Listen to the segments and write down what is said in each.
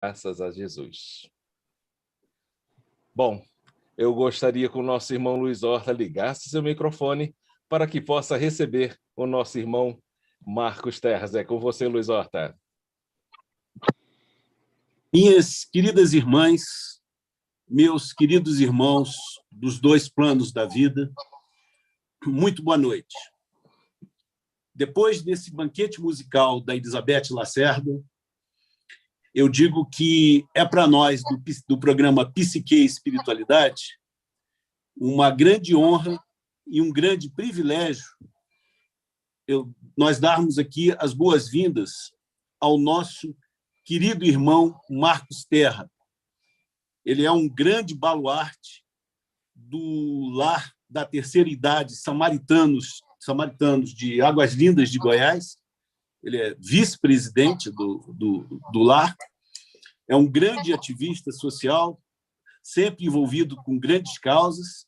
Graças a Jesus. Bom, eu gostaria que o nosso irmão Luiz Horta ligasse seu microfone para que possa receber o nosso irmão Marcos Terras. É com você, Luiz Horta. Minhas queridas irmãs, meus queridos irmãos dos dois planos da vida, muito boa noite. Depois desse banquete musical da Elizabeth Lacerda, eu digo que é para nós, do programa Psique e Espiritualidade, uma grande honra e um grande privilégio nós darmos aqui as boas-vindas ao nosso querido irmão Marcos Terra. Ele é um grande baluarte do lar da terceira idade samaritanos de Águas Lindas de Goiás. Ele é vice-presidente do lar, é um grande ativista social, sempre envolvido com grandes causas,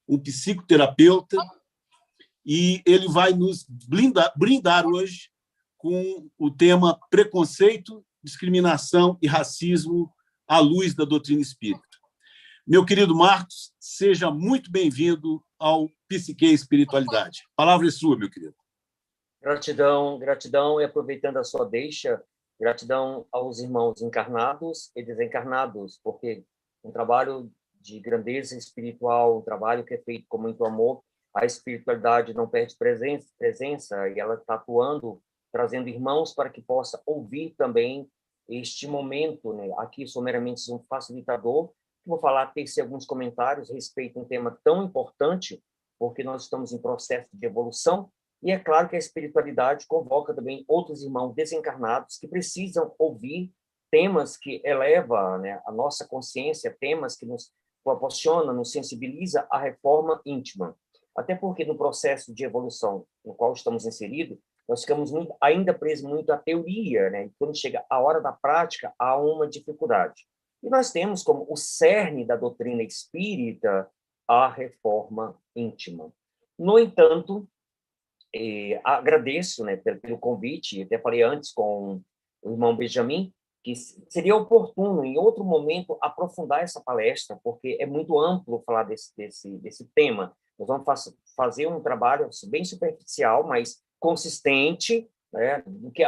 um psicoterapeuta, e ele vai nos brindar hoje com o tema preconceito, discriminação e racismo à luz da doutrina espírita. Meu querido Marcos, seja muito bem-vindo ao Psique e Espiritualidade. A palavra é sua, meu querido. Gratidão, gratidão, e aproveitando a sua deixa, gratidão aos irmãos encarnados e desencarnados, porque um trabalho de grandeza espiritual, um trabalho que é feito com muito amor, a espiritualidade não perde presença e ela está atuando, trazendo irmãos para que possa ouvir também este momento, né? Aqui sou meramente um facilitador, vou falar, tecer alguns comentários a respeito de um tema tão importante, porque nós estamos em processo de evolução, e é claro que a espiritualidade convoca também outros irmãos desencarnados que precisam ouvir temas que elevam, né, a nossa consciência, temas que nos proporciona, nos sensibiliza à reforma íntima. Até porque no processo de evolução no qual estamos inseridos, nós ficamos ainda presos muito à teoria, né? E quando chega a hora da prática, há uma dificuldade. E nós temos como o cerne da doutrina espírita a reforma íntima. No entanto, agradeço, né, pelo convite, até falei antes com o irmão Benjamin, que seria oportuno, em outro momento, aprofundar essa palestra, porque é muito amplo falar desse tema. Nós vamos fazer um trabalho bem superficial, mas consistente, né,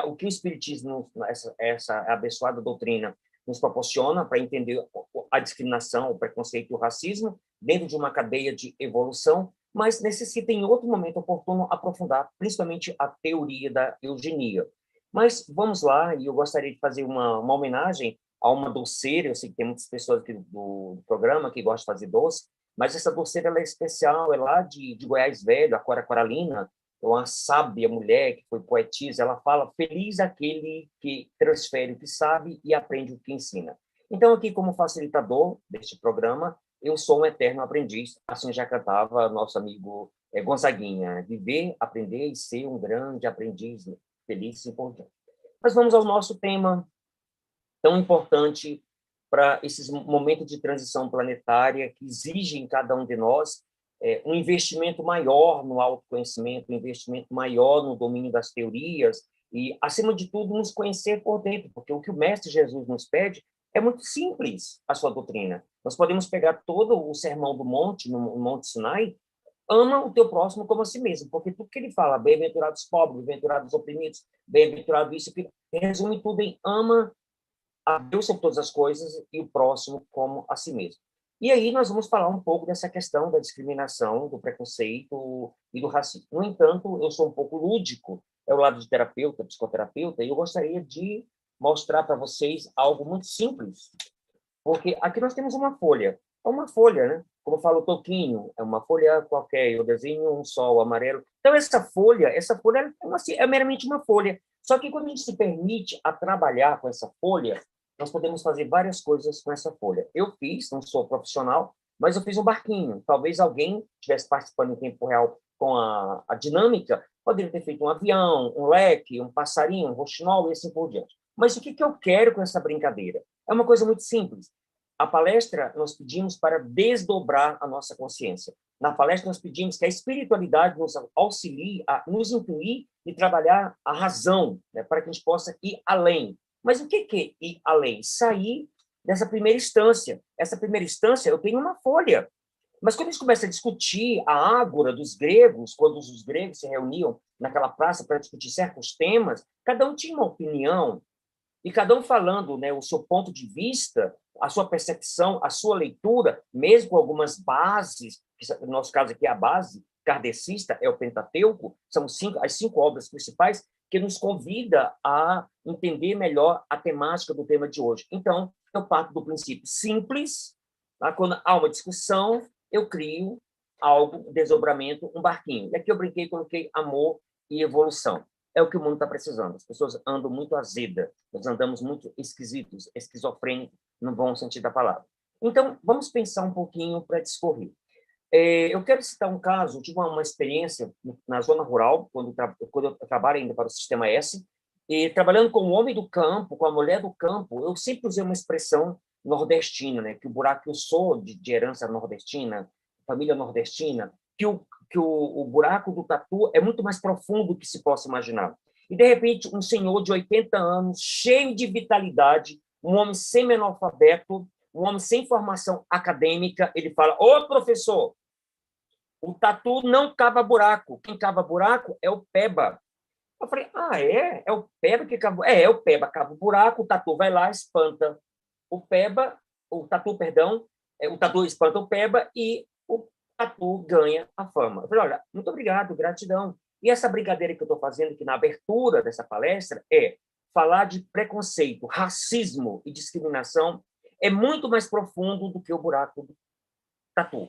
o que o Espiritismo, essa abençoada doutrina, nos proporciona para entender a discriminação, o preconceito e o racismo dentro de uma cadeia de evolução, mas necessita, em outro momento oportuno, aprofundar principalmente a teoria da eugenia. Mas vamos lá, e eu gostaria de fazer uma homenagem a uma doceira. Eu sei que tem muitas pessoas aqui do programa que gostam de fazer doce, mas essa doceira ela é especial, é lá de Goiás Velho, a Cora Coralina, é uma sábia mulher que foi poetisa. Ela fala: feliz aquele que transfere o que sabe e aprende o que ensina. Então, aqui, como facilitador deste programa, eu sou um eterno aprendiz, assim já cantava nosso amigo Gonzaguinha: viver, aprender e ser um grande aprendiz, feliz e por diante. Mas vamos ao nosso tema tão importante para esses momentos de transição planetária que exigem em cada um de nós um investimento maior no autoconhecimento, um investimento maior no domínio das teorias e, acima de tudo, nos conhecer por dentro, porque o que o Mestre Jesus nos pede é muito simples, a sua doutrina. Nós podemos pegar todo o Sermão do Monte, no Monte Sinai: ama o teu próximo como a si mesmo, porque tudo que ele fala, bem-aventurados os pobres, bem-aventurados os oprimidos, bem-aventurado isso, que resume tudo em ama a Deus sobre todas as coisas e o próximo como a si mesmo. E aí nós vamos falar um pouco dessa questão da discriminação, do preconceito e do racismo. No entanto, eu sou um pouco lúdico, é o lado de terapeuta, psicoterapeuta, e eu gostaria de mostrar para vocês algo muito simples, porque aqui nós temos uma folha. É uma folha, né? Como fala o Toquinho, é uma folha qualquer, eu desenho um sol amarelo. Então, essa folha é meramente uma folha. Só que quando a gente se permite a trabalhar com essa folha, nós podemos fazer várias coisas com essa folha. Eu fiz, não sou profissional, mas eu fiz um barquinho. Talvez alguém estivesse participando em tempo real com a dinâmica, poderia ter feito um avião, um leque, um passarinho, um roxinol e assim por diante. Mas o que eu quero com essa brincadeira? É uma coisa muito simples. A palestra, nós pedimos para desdobrar a nossa consciência. Na palestra, nós pedimos que a espiritualidade nos auxilie a nos intuir e trabalhar a razão, né, para que a gente possa ir além. Mas o que é ir além? Sair dessa primeira instância. Essa primeira instância, eu tenho uma folha. Mas quando a gente começa a discutir a ágora dos gregos, quando os gregos se reuniam naquela praça para discutir certos temas, cada um tinha uma opinião, e cada um falando, né, o seu ponto de vista, a sua percepção, a sua leitura, mesmo com algumas bases, que no nosso caso aqui a base kardecista é o Pentateuco, são as 5 obras principais, que nos convida a entender melhor a temática do tema de hoje. Então, eu parto do princípio simples, tá? Quando há uma discussão, eu crio algo, desdobramento, um barquinho. E aqui eu brinquei e coloquei amor e evolução. É o que o mundo está precisando. As pessoas andam muito azeda, nós andamos muito esquisitos, esquizofrênicos, no bom sentido da palavra. Então, vamos pensar um pouquinho para discorrer. Eu quero citar um caso, tive uma experiência na zona rural, quando eu trabalho ainda para o Sistema S, e trabalhando com o homem do campo, com a mulher do campo, eu sempre usei uma expressão nordestina, né? Que o buraco que eu sou de herança nordestina, família nordestina, que o buraco do tatu é muito mais profundo do que se possa imaginar. E, de repente, um senhor de 80 anos, cheio de vitalidade, um homem semi-analfabeto, um homem sem formação acadêmica, ele fala: ô, professor, o tatu não cava buraco. Quem cava buraco é o peba. Eu falei: ah, é? É o peba que cava? É o peba cava o buraco, o tatu vai lá, espanta o peba, o tatu, perdão, o tatu espanta o peba e o tatu ganha a fama. Eu falei: olha, muito obrigado, gratidão. E essa brincadeira que eu estou fazendo aqui na abertura dessa palestra é falar de preconceito, racismo e discriminação é muito mais profundo do que o buraco do tatu.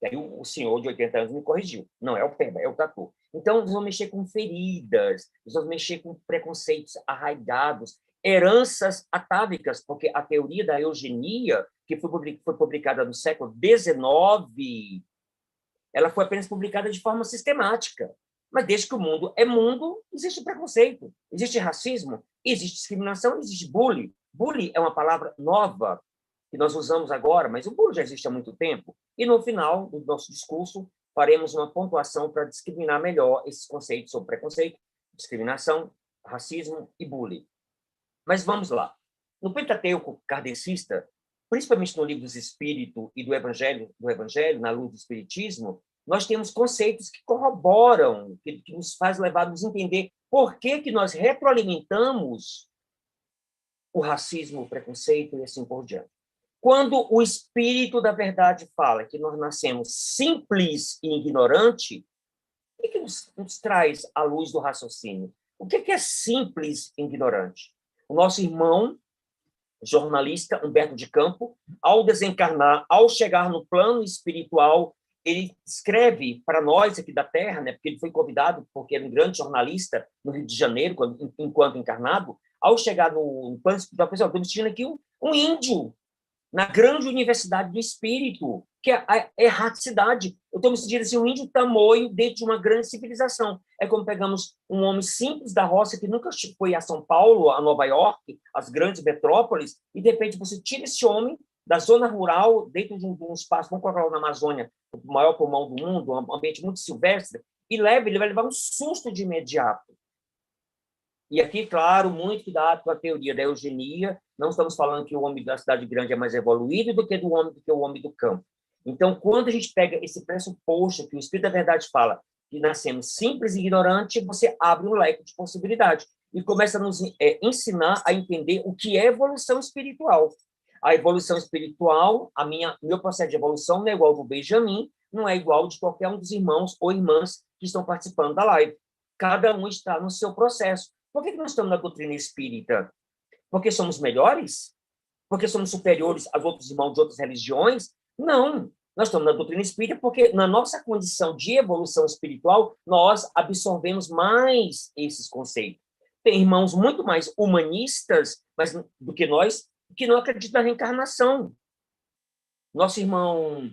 E aí o senhor de 80 anos me corrigiu. Não é o peba, é o tatu. Então, nós vamos mexer com feridas, nós vamos mexer com preconceitos arraigados, heranças atávicas, porque a teoria da eugenia, que foi publicada no século XIX, ela foi apenas publicada de forma sistemática. Mas desde que o mundo é mundo, existe preconceito, existe racismo, existe discriminação, existe bullying. Bullying é uma palavra nova que nós usamos agora, mas o bullying já existe há muito tempo. E no final do nosso discurso, faremos uma pontuação para discriminar melhor esses conceitos sobre preconceito, discriminação, racismo e bullying. Mas vamos lá. No Pentateuco kardecista, principalmente no livro dos Espíritos e do Evangelho, na luz do Espiritismo, nós temos conceitos que corroboram, que nos faz levar-nos a entender por que nós retroalimentamos o racismo, o preconceito e assim por diante. Quando o Espírito da Verdade fala que nós nascemos simples e ignorante, o que nos traz à luz do raciocínio? O que é simples e ignorante? O nosso irmão, jornalista Humberto de Campos, ao desencarnar, ao chegar no plano espiritual, ele escreve para nós aqui da Terra, né, porque ele foi convidado, porque era um grande jornalista no Rio de Janeiro, enquanto encarnado, ao chegar no plano espiritual, pessoal, estou vestindo aqui um índio, na grande universidade do espírito, que é a erraticidade. Eu estou me sentindo assim, um índio tamoio dentro de uma grande civilização. É como pegamos um homem simples da roça que nunca foi a São Paulo, a Nova York, as grandes metrópoles, e de repente você tira esse homem da zona rural, dentro de um espaço, vamos colocar na Amazônia, o maior pulmão do mundo, um ambiente muito silvestre, e ele vai levar um susto de imediato. E aqui, claro, muito cuidado com a teoria da eugenia. Não estamos falando que o homem da cidade grande é mais evoluído do que o homem do campo. Então, quando a gente pega esse pressuposto que o Espírito da Verdade fala que nascemos simples e ignorantes, você abre um leque de possibilidades e começa a nos ensinar a entender o que é evolução espiritual. A evolução espiritual, meu processo de evolução não é igual ao do Benjamin, não é igual de qualquer um dos irmãos ou irmãs que estão participando da live. Cada um está no seu processo. Por que nós estamos na doutrina espírita? Porque somos melhores? Porque somos superiores aos outros irmãos de outras religiões? Não. Nós estamos na doutrina espírita porque, na nossa condição de evolução espiritual, nós absorvemos mais esses conceitos. Tem irmãos muito mais humanistas do que nós, que não acreditam na reencarnação. Nosso irmão,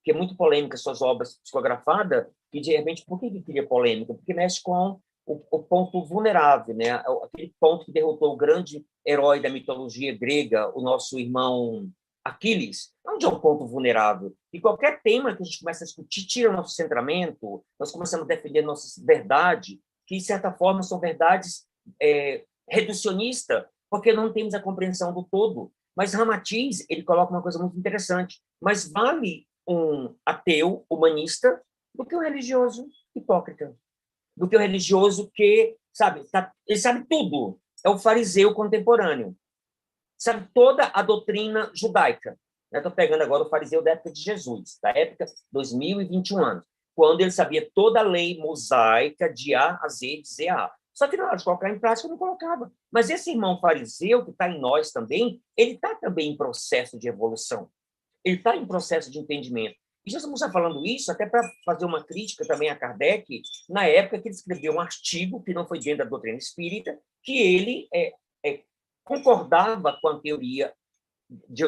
que é muito polêmica, suas obras psicografadas, que, de repente, por que ele queria polêmica? Porque mexe com o ponto vulnerável, né? Aquele ponto que derrotou o grande herói da mitologia grega, o nosso irmão Aquiles, onde é um ponto vulnerável. E qualquer tema que a gente começa a discutir tira o nosso centramento, nós começamos a defender nossa verdade, que, de certa forma, são verdades reducionista, porque não temos a compreensão do todo. Mas Ramatiz, ele coloca uma coisa muito interessante. Mas vale um ateu humanista do que um religioso hipócrita, do que um religioso que, sabe, ele sabe tudo. É o fariseu contemporâneo. Sabe toda a doutrina judaica. Estou pegando agora o fariseu da época de Jesus, da época 2021 anos, quando ele sabia toda a lei mosaica de A a Z, de Z a A. Só que na hora de colocar em prática, não colocava. Mas esse irmão fariseu, que está em nós também, ele está também em processo de evolução. Ele está em processo de entendimento. E já estamos falando isso até para fazer uma crítica também a Kardec, na época que ele escreveu um artigo, que não foi dentro da doutrina espírita, que ele concordava com a teoria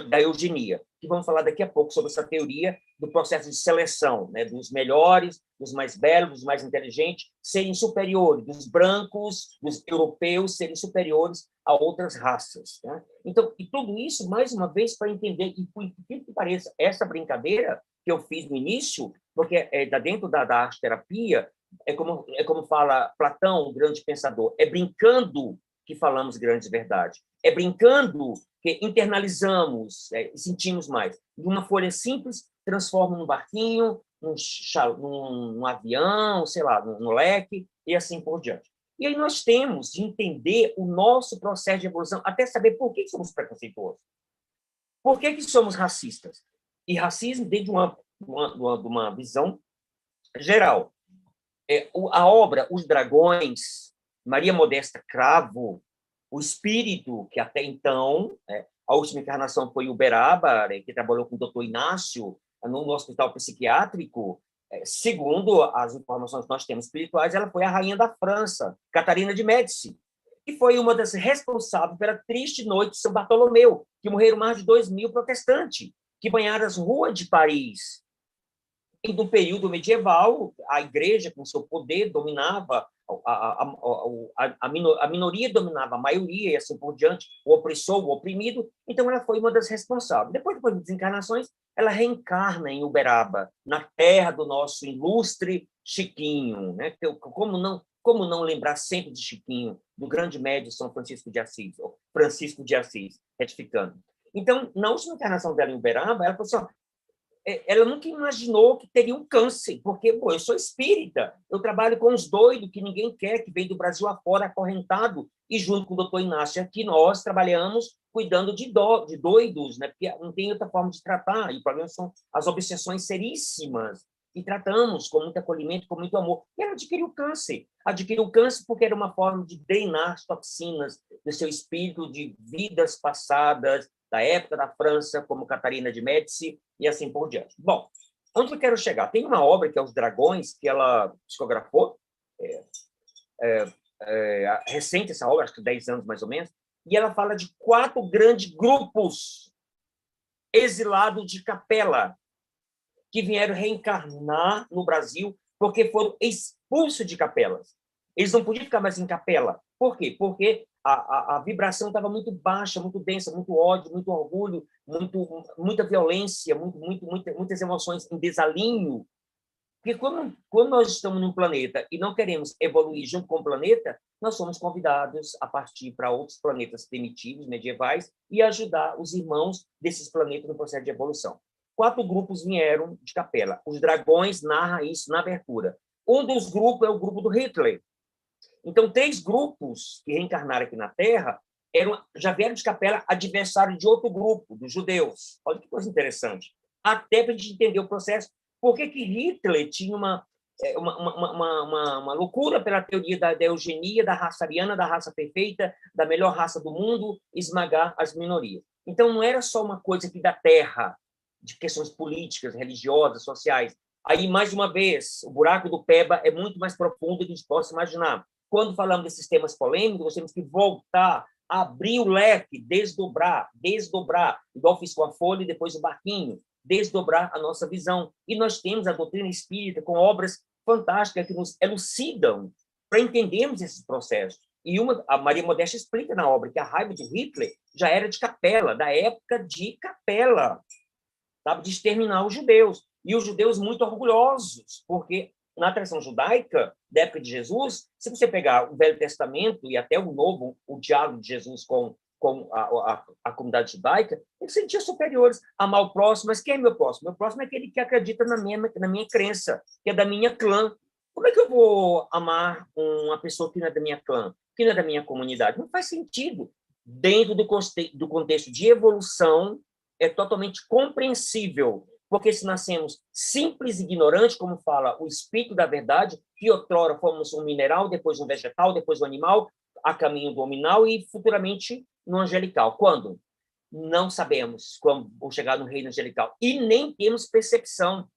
da eugenia, que vamos falar daqui a pouco sobre essa teoria do processo de seleção, né, dos melhores, dos mais belos, dos mais inteligentes, serem superiores, dos brancos, dos europeus serem superiores a outras raças. Né? Então, e tudo isso, mais uma vez, para entender, e por que pareça, essa brincadeira que eu fiz no início, porque dentro da arte-terapia, é como fala Platão, o grande pensador, é brincando que falamos grandes verdades. É brincando que internalizamos e sentimos mais. De uma folha simples, transforma num barquinho, num avião, sei lá, num leque, e assim por diante. E aí nós temos de entender o nosso processo de evolução, até saber por que somos preconceituosos. Por que somos racistas? E racismo dentro de uma visão geral. A obra Os Dragões, Maria Modesta Cravo, o espírito, que até então, a última encarnação foi Uberaba, que trabalhou com o doutor Inácio, no hospital psiquiátrico, segundo as informações que nós temos espirituais, ela foi a rainha da França, Catarina de Médici, e foi uma das responsáveis pela triste noite de São Bartolomeu, que morreram mais de 2.000 protestantes, que banharam as ruas de Paris. E no período medieval, a igreja, com seu poder, dominava, a minoria dominava a maioria, e assim por diante, o opressor, o oprimido. Então, ela foi uma das responsáveis. Depois das desencarnações, ela reencarna em Uberaba, na terra do nosso ilustre Chiquinho. Né? Como não lembrar sempre de Chiquinho, do grande médium São Francisco de Assis, ou Francisco de Assis, retificando. Então, na última encarnação dela em Uberaba, ela falou assim, ela nunca imaginou que teria um câncer, porque, eu sou espírita, eu trabalho com os doidos que ninguém quer, que vem do Brasil afora, acorrentado, e junto com o doutor Inácio aqui, nós trabalhamos cuidando de doidos, né? Porque não tem outra forma de tratar, e o problema são as obsessões seríssimas, e tratamos com muito acolhimento, com muito amor. E ela adquiriu câncer. Adquiriu câncer porque era uma forma de drenar as toxinas do seu espírito, de vidas passadas, da época da França, como Catarina de Médici, e assim por diante. Bom, onde eu quero chegar? Tem uma obra que é Os Dragões, que ela psicografou, recente essa obra, acho que 10 anos mais ou menos, e ela fala de 4 grandes grupos exilados de capela, que vieram reencarnar no Brasil porque foram expulsos de capelas. Eles não podiam ficar mais em capela. Por quê? Porque a vibração estava muito baixa, muito densa, muito ódio, muito orgulho, muita violência, muitas emoções em desalinho. Porque quando nós estamos num planeta e não queremos evoluir junto com o planeta, nós somos convidados a partir para outros planetas primitivos, medievais, e ajudar os irmãos desses planetas no processo de evolução. 4 grupos vieram de capela. Os Dragões narra isso na abertura. Um dos grupos é o grupo do Hitler. Então, 3 grupos que reencarnaram aqui na Terra já vieram de capela adversário de outro grupo, dos judeus. Olha que coisa interessante. Até para a gente entender o processo. Por que Hitler tinha uma loucura pela teoria da eugenia, da raça ariana, da raça perfeita, da melhor raça do mundo, esmagar as minorias. Então, não era só uma coisa aqui da Terra, de questões políticas, religiosas, sociais. Aí, mais uma vez, o buraco do Peba é muito mais profundo do que a gente possa imaginar. Quando falamos desses temas polêmicos, nós temos que voltar, abrir o leque, desdobrar, igual fiz com a folha e depois o barquinho, desdobrar a nossa visão. E nós temos a doutrina espírita com obras fantásticas que nos elucidam para entendermos esses processos. E a Maria Modesta explica na obra que a raiva de Hitler já era de capela, da época de capela, sabe, de exterminar os judeus. E os judeus muito orgulhosos, porque na tradição judaica, da época de Jesus, se você pegar o Velho Testamento e até o Novo, o diálogo de Jesus com a comunidade judaica, ele se sentia superiores. Amar o próximo, mas quem é meu próximo? Meu próximo é aquele que acredita na minha crença, que é da minha clã. Como é que eu vou amar uma pessoa que não é da minha clã, que não é da minha comunidade? Não faz sentido. Dentro do contexto de evolução, é totalmente compreensível, porque se nascemos simples e ignorantes, como fala o Espírito da Verdade, que outrora fomos um mineral, depois um vegetal, depois um animal, a caminho do hominal e futuramente no angelical. Quando? Não sabemos como vou chegar no reino angelical. E nem temos percepção.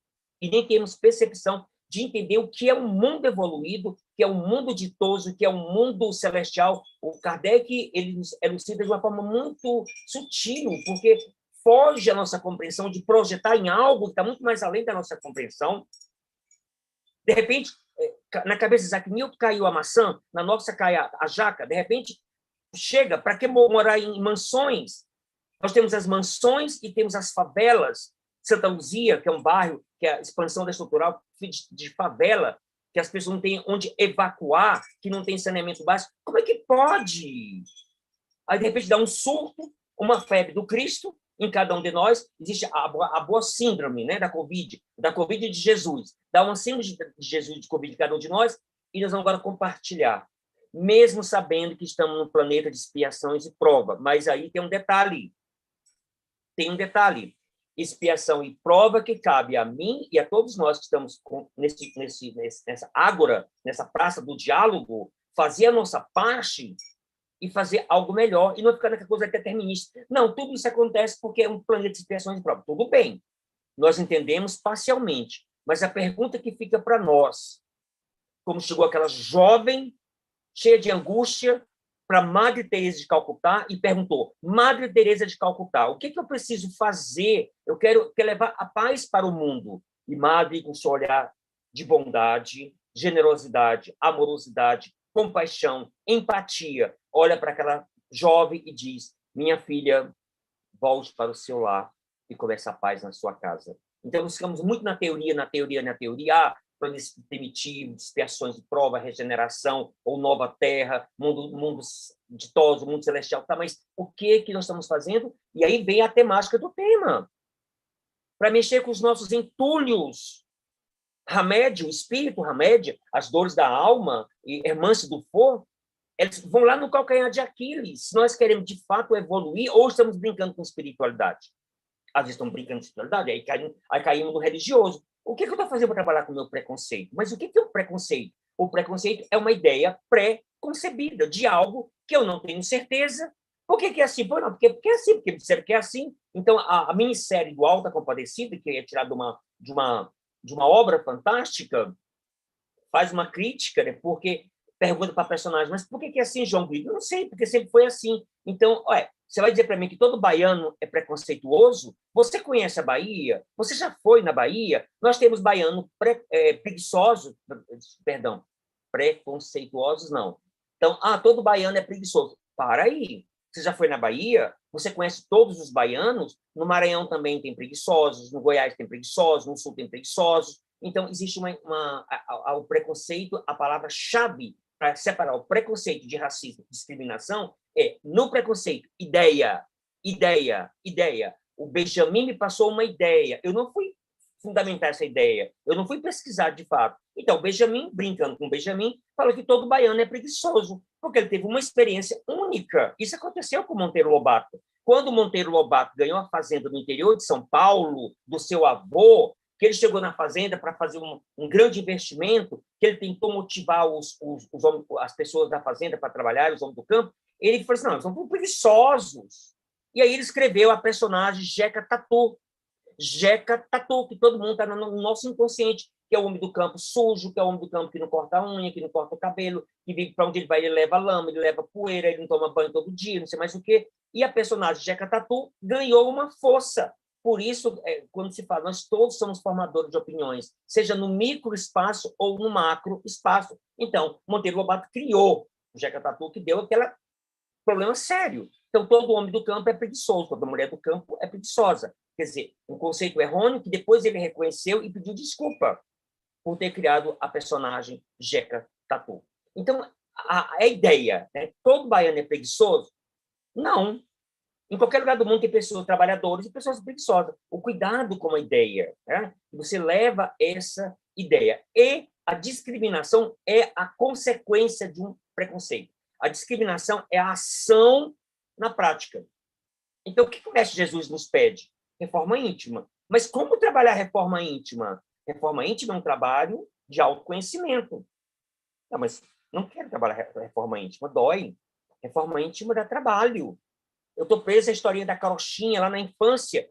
De entender o que é um mundo evoluído, que é um mundo ditoso, que é um mundo celestial. O Kardec ele elucida de uma forma muito sutil, porque foge à nossa compreensão de projetar em algo que está muito mais além da nossa compreensão. De repente, na cabeça de Isaac Newton caiu a maçã, na nossa cai a jaca. De repente, chega, para que morar em mansões? Nós temos as mansões e temos as favelas. Santa Luzia, que é um bairro, que é a expansão da estrutural de favela, que as pessoas não têm onde evacuar, que não tem saneamento básico. Como é que pode? Aí, de repente, dá um surto, uma febre do Cristo em cada um de nós. Existe a boa síndrome, né, da Covid de Jesus. Dá uma síndrome de Jesus, de Covid em cada um de nós, e nós vamos agora compartilhar, mesmo sabendo que estamos num planeta de expiações e prova. Mas aí tem um detalhe. Expiação e prova que cabe a mim e a todos nós que estamos nessa ágora, nessa praça do diálogo, fazer a nossa parte e fazer algo melhor e não ficar naquela coisa determinista. Não, tudo isso acontece porque é um planeta de expiações e prova. Tudo bem, nós entendemos parcialmente, mas a pergunta que fica para nós, como chegou aquela jovem cheia de angústia para Madre Teresa de Calcutá e perguntou: Madre Teresa de Calcutá, o que eu preciso fazer? Eu quero levar a paz para o mundo. E Madre, com seu olhar de bondade, generosidade, amorosidade, compaixão, empatia, olha para aquela jovem e diz: minha filha, volte para o seu lar e comece a paz na sua casa. Então, nós ficamos muito na teoria. Planetas primitivos, expiações de prova, regeneração, ou nova terra, mundo ditoso, mundo celestial. Tá, mas o que nós estamos fazendo? E aí vem a temática do tema. Para mexer com os nossos entulhos. Hamed, o espírito, Hamed, as dores da alma, e Hermance Dufour, eles vão lá no calcanhar de Aquiles. Se nós queremos, de fato, evoluir, ou estamos brincando com espiritualidade. Às vezes estamos brincando com espiritualidade, aí caímos no religioso. O que eu estou fazendo para trabalhar com o meu preconceito? Mas o que é o preconceito? O preconceito é uma ideia pré-concebida de algo que eu não tenho certeza. Por que é assim? Porque é assim, porque disseram que é assim. Então, a minissérie do Alta Compadecida, que é tirada de uma obra fantástica, faz uma crítica, né? Porque pergunta para a personagem: mas por que é assim, João Guido? Eu não sei, porque sempre foi assim. Então, você vai dizer para mim que todo baiano é preconceituoso? Você conhece a Bahia? Você já foi na Bahia? Nós temos baianos preguiçosos, perdão, preconceituosos não. Então, todo baiano é preguiçoso. Para aí. Você já foi na Bahia? Você conhece todos os baianos? No Maranhão também tem preguiçosos, no Goiás tem preguiçosos, no Sul tem preguiçosos. Então, existe o preconceito, a palavra-chave para separar o preconceito de racismo e discriminação no preconceito, ideia. O Benjamin me passou uma ideia. Eu não fui fundamentar essa ideia. Eu não fui pesquisar de fato. Então, o Benjamin, brincando com o Benjamin, falou que todo baiano é preguiçoso, porque ele teve uma experiência única. Isso aconteceu com o Monteiro Lobato. Quando o Monteiro Lobato ganhou a fazenda no interior de São Paulo, do seu avô, que ele chegou na fazenda para fazer um grande investimento, que ele tentou motivar as pessoas da fazenda para trabalhar, os homens do campo, ele falou assim: não, eles são preguiçosos. E aí ele escreveu a personagem Jeca Tatu, que todo mundo está no nosso inconsciente, que é o homem do campo sujo, que é o homem do campo que não corta a unha, que não corta o cabelo, que vive para onde ele vai, ele leva lama, ele leva poeira, ele não toma banho todo dia, não sei mais o quê. E a personagem Jeca Tatu ganhou uma força. Por isso, quando se fala, nós todos somos formadores de opiniões, seja no microespaço ou no macroespaço. Então, Monteiro Lobato criou o Jeca Tatu, que deu aquele problema sério. Então, todo homem do campo é preguiçoso, toda mulher do campo é preguiçosa. Quer dizer, um conceito errôneo que depois ele reconheceu e pediu desculpa. por ter criado a personagem Jeca Tatu. Então, a ideia, né, todo baiano é preguiçoso? Não. Em qualquer lugar do mundo tem pessoas trabalhadoras e pessoas preguiçosas. O cuidado com a ideia, né? Você leva essa ideia. E a discriminação é a consequência de um preconceito. A discriminação é a ação na prática. Então, o que o Mestre Jesus nos pede? Reforma íntima. Mas como trabalhar reforma íntima? Reforma íntima é um trabalho de autoconhecimento. Não, mas não quero trabalhar reforma íntima, dói. Reforma íntima dá trabalho. Eu estou preso à historinha da carochinha lá na infância,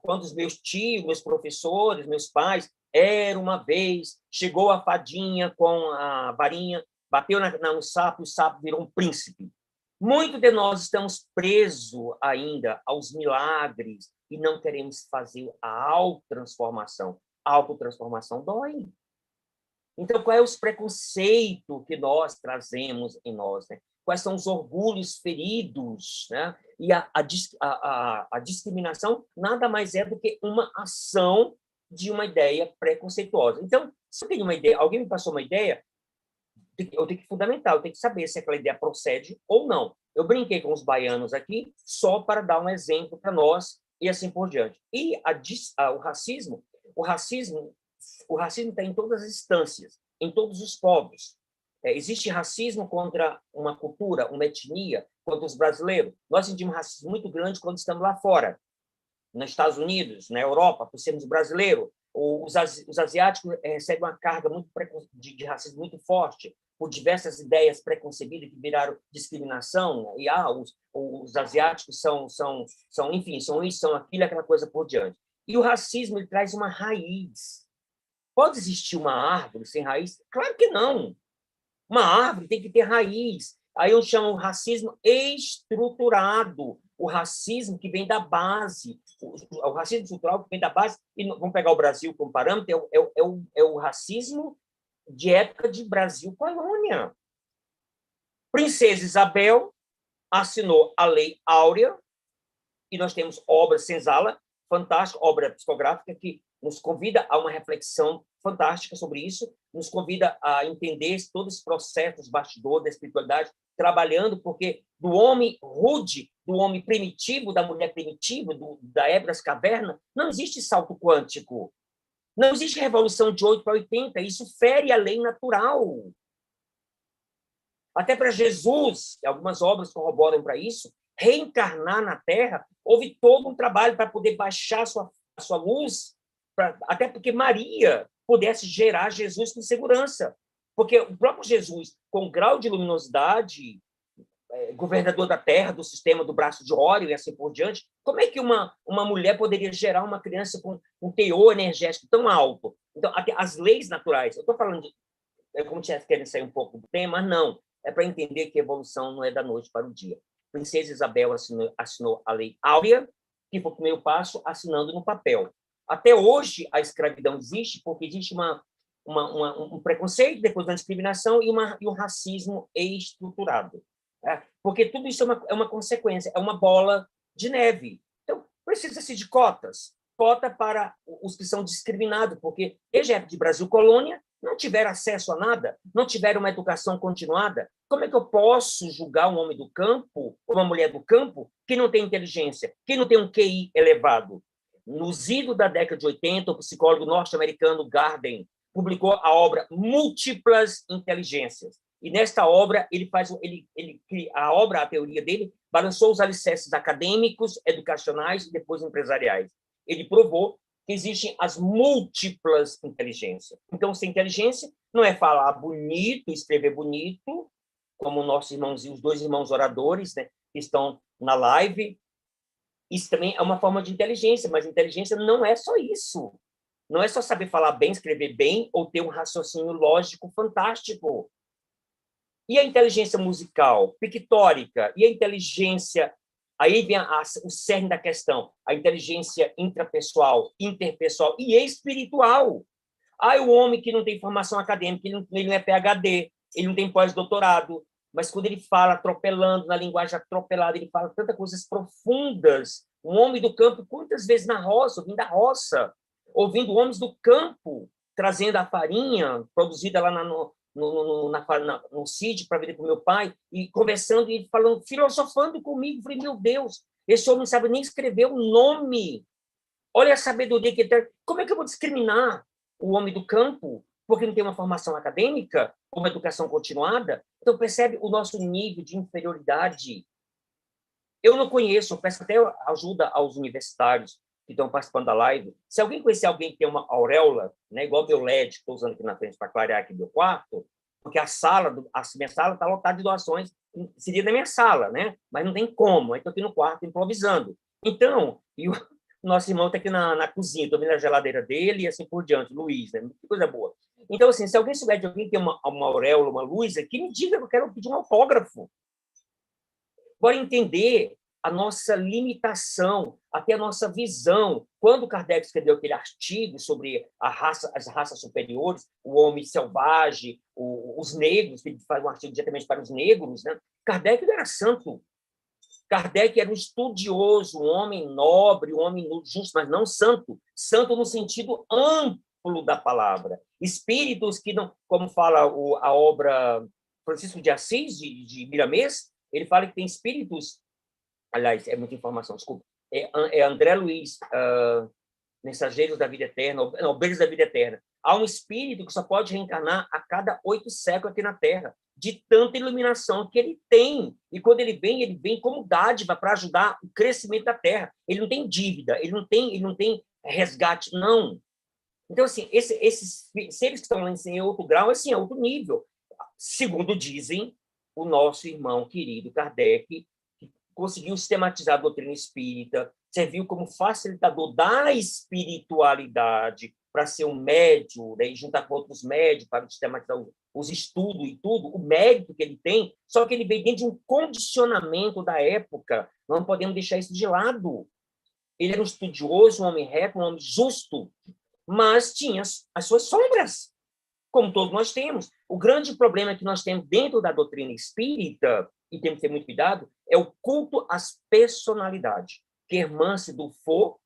quando os meus tios, meus professores, meus pais, era uma vez, chegou a fadinha com a varinha, bateu no sapo, o sapo virou um príncipe. Muitos de nós estamos presos ainda aos milagres e não queremos fazer a autotransformação. A autotransformação dói. Então, qual é os preconceitos que nós trazemos em nós, né? Quais são os orgulhos feridos, né? E a discriminação nada mais é do que uma ação de uma ideia preconceituosa. Então, se eu tenho uma ideia, alguém me passou uma ideia, eu tenho que fundamentar, eu tenho que saber se aquela ideia procede ou não. Eu brinquei com os baianos aqui só para dar um exemplo para nós e assim por diante. E o racismo está em todas as instâncias, em todos os povos. Existe racismo contra uma cultura, uma etnia, contra os brasileiros. Nós sentimos racismo muito grande quando estamos lá fora, nos Estados Unidos, na Europa, por sermos brasileiros. Os asiáticos recebem uma carga de racismo muito forte, por diversas ideias preconcebidas que viraram discriminação, e os asiáticos enfim, são isso, são aquilo, aquela coisa por diante. E o racismo ele traz uma raiz. Pode existir uma árvore sem raiz? Claro que não. Uma árvore tem que ter raiz. Aí eu chamo o racismo estruturado, o racismo que vem da base, o racismo estrutural que vem da base, e vamos pegar o Brasil como parâmetro, é o racismo de época de Brasil colônia. Princesa Isabel assinou a Lei Áurea, e nós temos obra senzala, fantástica, obra psicográfica, que nos convida a uma reflexão fantástica sobre isso, nos convida a entender todo esse processo dos bastidores da espiritualidade, trabalhando, porque do homem rude, do homem primitivo, da mulher primitiva, da época das cavernas, não existe salto quântico. Não existe revolução de 8 para 80, isso fere a lei natural. Até para Jesus, algumas obras corroboram para isso, reencarnar na Terra, houve todo um trabalho para poder baixar a sua luz, até porque Maria pudesse gerar Jesus com segurança. Porque o próprio Jesus, com grau de luminosidade, governador da Terra, do sistema do braço de Órion e assim por diante, como é que uma mulher poderia gerar uma criança com um teor energético tão alto? Então, até as leis naturais, eu estou falando como se querem sair um pouco do tema, mas não, é para entender que a evolução não é da noite para o dia. Princesa Isabel assinou a Lei Áurea, que foi o primeiro passo, assinando no papel. Até hoje, a escravidão existe porque existe um preconceito, depois uma discriminação e um racismo estruturado. Porque tudo isso é uma consequência, é uma bola de neve. Então, precisa-se de cotas. Cota para os que são discriminados, porque desde a época de Brasil Colônia, não tiveram acesso a nada, não tiveram uma educação continuada. Como é que eu posso julgar um homem do campo, ou uma mulher do campo, que não tem inteligência, que não tem um QI elevado? Nos idos da década de 80, o psicólogo norte-americano Garden publicou a obra Múltiplas Inteligências. E nesta obra, a teoria dele, balançou os alicerces acadêmicos, educacionais e depois empresariais. Ele provou que existem as múltiplas inteligências. Então, ser inteligência não é falar bonito, escrever bonito, como nossos irmãozinhos, os 2 irmãos oradores, né, que estão na live. Isso também é uma forma de inteligência, mas inteligência não é só isso. Não é só saber falar bem, escrever bem, ou ter um raciocínio lógico fantástico. E a inteligência musical, pictórica, e a inteligência... Aí vem o cerne da questão, a inteligência intrapessoal, interpessoal e espiritual. O homem que não tem formação acadêmica, ele não é PhD, ele não tem pós-doutorado, mas quando ele fala atropelando, na linguagem atropelada, ele fala tantas coisas profundas. Um homem do campo, quantas vezes na roça, ouvindo a roça, ouvindo homens do campo, trazendo a farinha produzida lá no sítio para vender para o meu pai, e conversando e falando, filosofando comigo. Falei, meu Deus, esse homem não sabe nem escrever o nome. Olha a sabedoria que ele tem. Como é que eu vou discriminar o homem do campo porque não tem uma formação acadêmica, uma educação continuada? Então, percebe o nosso nível de inferioridade. Eu não conheço, eu peço até ajuda aos universitários que estão participando da live. Se alguém conhecer alguém que tem uma auréola, né, igual meu LED, que estou usando aqui na frente para clarear aqui meu quarto, porque a minha sala está lotada de doações, seria da minha sala, né? Mas não tem como, aí estou aqui no quarto improvisando. Então, e o nosso irmão está aqui na cozinha, estou vendo a geladeira dele e assim por diante, Luiz, né? Que coisa boa. Então, assim, se alguém souber de alguém que tem uma auréola, uma luz aqui, me diga que eu quero pedir um autógrafo. Bora entender a nossa limitação, até a nossa visão. Quando Kardec escreveu aquele artigo sobre as raças superiores, o homem selvagem, os negros, que ele faz um artigo diretamente para os negros, né? Kardec não era santo. Kardec era um estudioso, um homem nobre, um homem justo, mas não santo. Santo no sentido amplo da palavra. Espíritos que não, como fala a obra Francisco de Assis, de Miramês, ele fala que tem espíritos, aliás, é muita informação, desculpa, é André Luiz, Mensageiros da Vida Eterna, Obreiros da Vida Eterna. Há um espírito que só pode reencarnar a cada 8 séculos aqui na Terra, de tanta iluminação que ele tem. E quando ele vem como dádiva para ajudar o crescimento da Terra. Ele não tem dívida, ele não tem resgate, não. Então, assim, esses seres que estão lá em outro grau, assim, é outro nível. Segundo dizem o nosso irmão querido Kardec, que conseguiu sistematizar a doutrina espírita, serviu como facilitador da espiritualidade para ser um médium, né, e juntar com outros médios para sistematizar os estudos e tudo, o mérito que ele tem, só que ele veio dentro de um condicionamento da época. Nós não podemos deixar isso de lado. Ele era um estudioso, um homem reto, um homem justo, mas tinha as suas sombras, como todos nós temos. O grande problema que nós temos dentro da doutrina espírita, e temos que ter muito cuidado, é o culto às personalidades. Kermance Dufour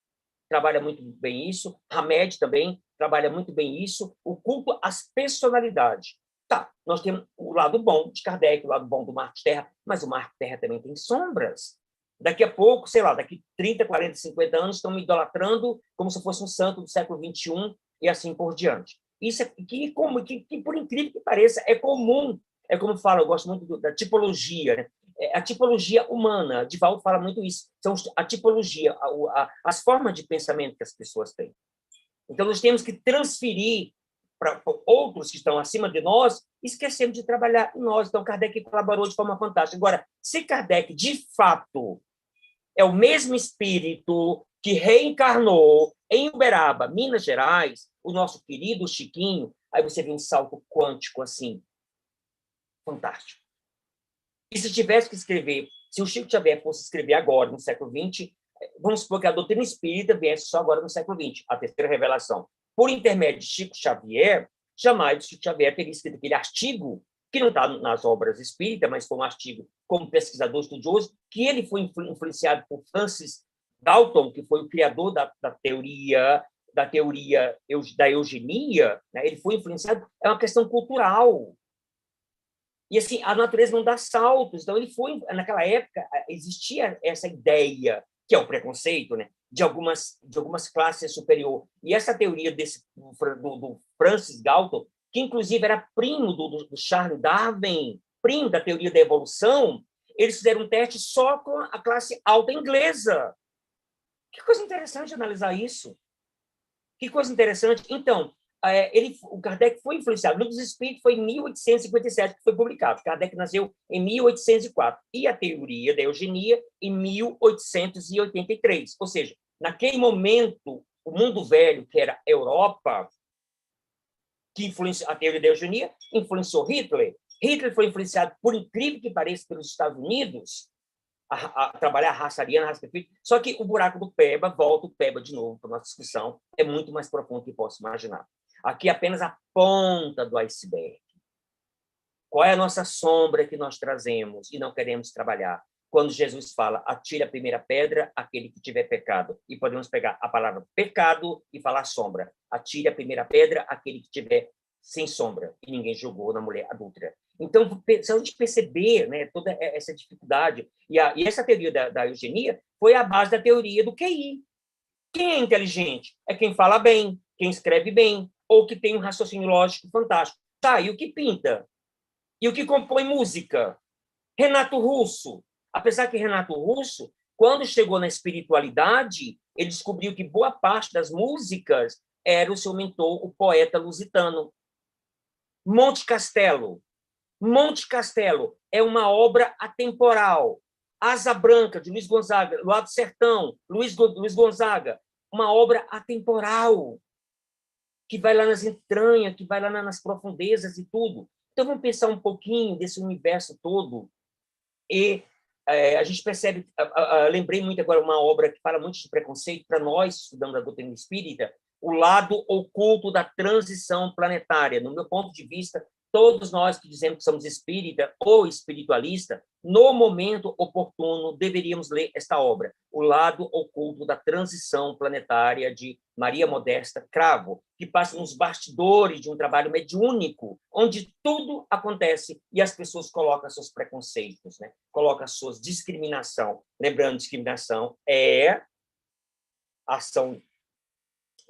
trabalha muito bem isso, Hamed também trabalha muito bem isso, o culto às personalidades. Tá, nós temos o lado bom de Kardec, o lado bom do Marcos Terra, mas o Marcos Terra também tem sombras. Daqui a pouco, sei lá, daqui 30, 40, 50 anos, estão me idolatrando como se fosse um santo do século XXI e assim por diante. Isso é que por incrível que pareça, é comum. É como fala, eu gosto muito da tipologia, né? A tipologia humana, Divaldo fala muito isso, são a tipologia, as formas de pensamento que as pessoas têm. Então, nós temos que transferir para outros que estão acima de nós, esquecendo de trabalhar em nós. Então, Kardec colaborou de forma fantástica. Agora, se Kardec, de fato, é o mesmo espírito que reencarnou em Uberaba, Minas Gerais, o nosso querido Chiquinho, aí você vê um salto quântico assim, fantástico. E se tivesse que escrever, se o Chico Xavier fosse escrever agora, no século XX, vamos supor que a doutrina espírita viesse só agora no século XX, a terceira revelação. Por intermédio de Chico Xavier, jamais o Chico Xavier teria escrito aquele artigo, que não está nas obras espíritas, mas foi um artigo como pesquisador estudioso, que ele foi influenciado por Francis Galton, que foi o criador da teoria da eugenia, né? Ele foi influenciado, é uma questão cultural. E, assim, a natureza não dá saltos. Então, ele foi, naquela época, existia essa ideia, que é o preconceito, né, de algumas classes superior. E essa teoria do Francis Galton, que, inclusive, era primo do Charles Darwin, primo da teoria da evolução, eles fizeram um teste só com a classe alta inglesa. Que coisa interessante analisar isso. Que coisa interessante. Então, o Kardec foi influenciado. O Livro dos Espíritos foi em 1857 que foi publicado. Kardec nasceu em 1804. E a teoria da eugenia em 1883. Ou seja, naquele momento, o mundo velho, que era a Europa, que influenciou a teoria da eugenia, influenciou Hitler. Hitler foi influenciado, por incrível que pareça, pelos Estados Unidos, a trabalhar a raça ariana, a raça perfeita. Só que o buraco do Peba, volta o Peba de novo para a nossa discussão, é muito mais profundo do que posso imaginar. Aqui é apenas a ponta do iceberg. Qual é a nossa sombra que nós trazemos e não queremos trabalhar? quando Jesus fala, atire a primeira pedra aquele que tiver pecado. E podemos pegar a palavra pecado e falar sombra. Atire a primeira pedra aquele que tiver sem sombra. E ninguém jogou na mulher adúltera. Então, se a gente perceber, né, toda essa dificuldade, e essa teoria da eugenia foi a base da teoria do QI. Quem é inteligente? É quem fala bem, quem escreve bem, ou que tem um raciocínio lógico fantástico. Tá, e o que pinta? E o que compõe música? Renato Russo. Apesar que Renato Russo, quando chegou na espiritualidade, ele descobriu que boa parte das músicas era o seu mentor, o poeta lusitano. Monte Castelo. Monte Castelo é uma obra atemporal. Asa Branca, de Luiz Gonzaga, Luar do Sertão, Luiz Gonzaga, uma obra atemporal, que vai lá nas entranhas, que vai lá nas profundezas e tudo. Então, vamos pensar um pouquinho desse universo todo. E a gente percebe, lembrei muito agora uma obra que fala muito de preconceito, para nós, estudando a doutrina espírita, o lado oculto da transição planetária. No meu ponto de vista, todos nós que dizemos que somos espírita ou espiritualista, no momento oportuno, deveríamos ler esta obra, O Lado Oculto da Transição Planetária, de Maria Modesta Cravo, que passa nos bastidores de um trabalho mediúnico, onde tudo acontece e as pessoas colocam seus preconceitos, né? Colocam suas discriminação. Lembrando, discriminação é ação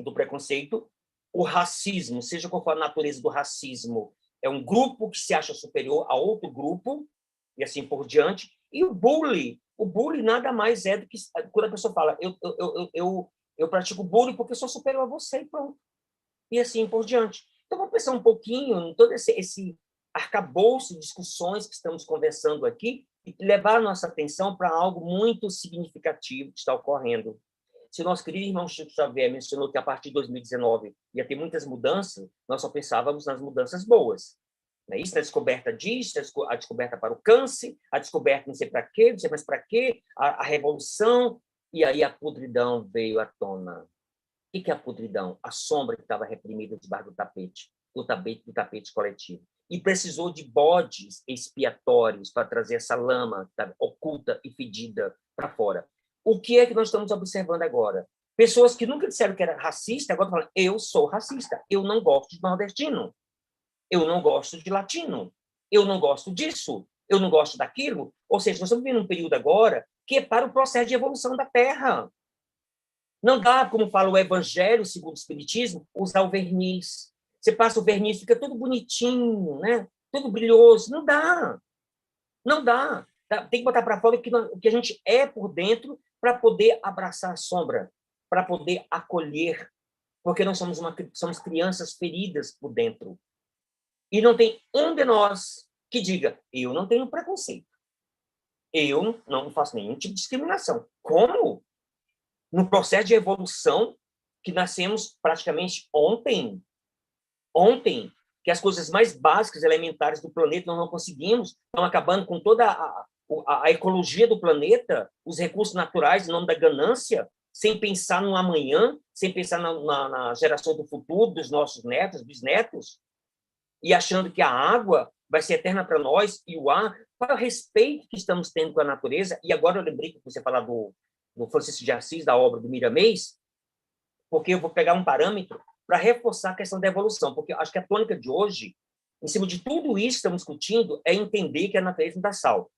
do preconceito. O racismo, seja qual for a natureza do racismo, é um grupo que se acha superior a outro grupo, e assim por diante. E o bullying nada mais é do que quando a pessoa fala, eu pratico bullying porque eu sou superior a você, e pronto. E assim por diante. Então, vamos pensar um pouquinho em todo esse arcabouço de discussões que estamos conversando aqui e levar a nossa atenção para algo muito significativo que está ocorrendo. Se o nosso querido irmão Chico Xavier mencionou que a partir de 2019 ia ter muitas mudanças, nós só pensávamos nas mudanças boas. Isso, a descoberta disso, a descoberta para o câncer, a descoberta não sei para quê, não sei mais para quê, a revolução, e aí a podridão veio à tona. O que é a podridão? A sombra que estava reprimida debaixo do tapete coletivo. E precisou de bodes expiatórios para trazer essa lama oculta e fedida para fora. O que é que nós estamos observando agora? Pessoas que nunca disseram que era racista, agora falam, eu sou racista, eu não gosto de nordestino, eu não gosto de latino, eu não gosto disso, eu não gosto daquilo. Ou seja, nós estamos vivendo um período agora que é para o processo de evolução da Terra. Não dá, como fala o Evangelho, segundo o Espiritismo, usar o verniz. Você passa o verniz, fica tudo bonitinho, né? Tudo brilhoso. Não dá. Não dá. Tem que botar para fora o que a gente é por dentro para poder abraçar a sombra, para poder acolher, porque nós somos crianças feridas por dentro. E não tem um de nós que diga, eu não tenho preconceito, eu não faço nenhum tipo de discriminação. Como? No processo de evolução que nascemos praticamente ontem, que as coisas mais básicas, elementares do planeta nós não conseguimos, estão acabando com toda a ecologia do planeta, os recursos naturais em nome da ganância, sem pensar no amanhã, sem pensar na geração do futuro, dos nossos netos, bisnetos, e achando que a água vai ser eterna para nós, e o ar, qual é o respeito que estamos tendo com a natureza? E agora eu lembrei que você falar do Francisco de Assis, da obra do Miramês, porque eu vou pegar um parâmetro para reforçar a questão da evolução, porque eu acho que a tônica de hoje, em cima de tudo isso que estamos discutindo, é entender que a natureza não dá sal.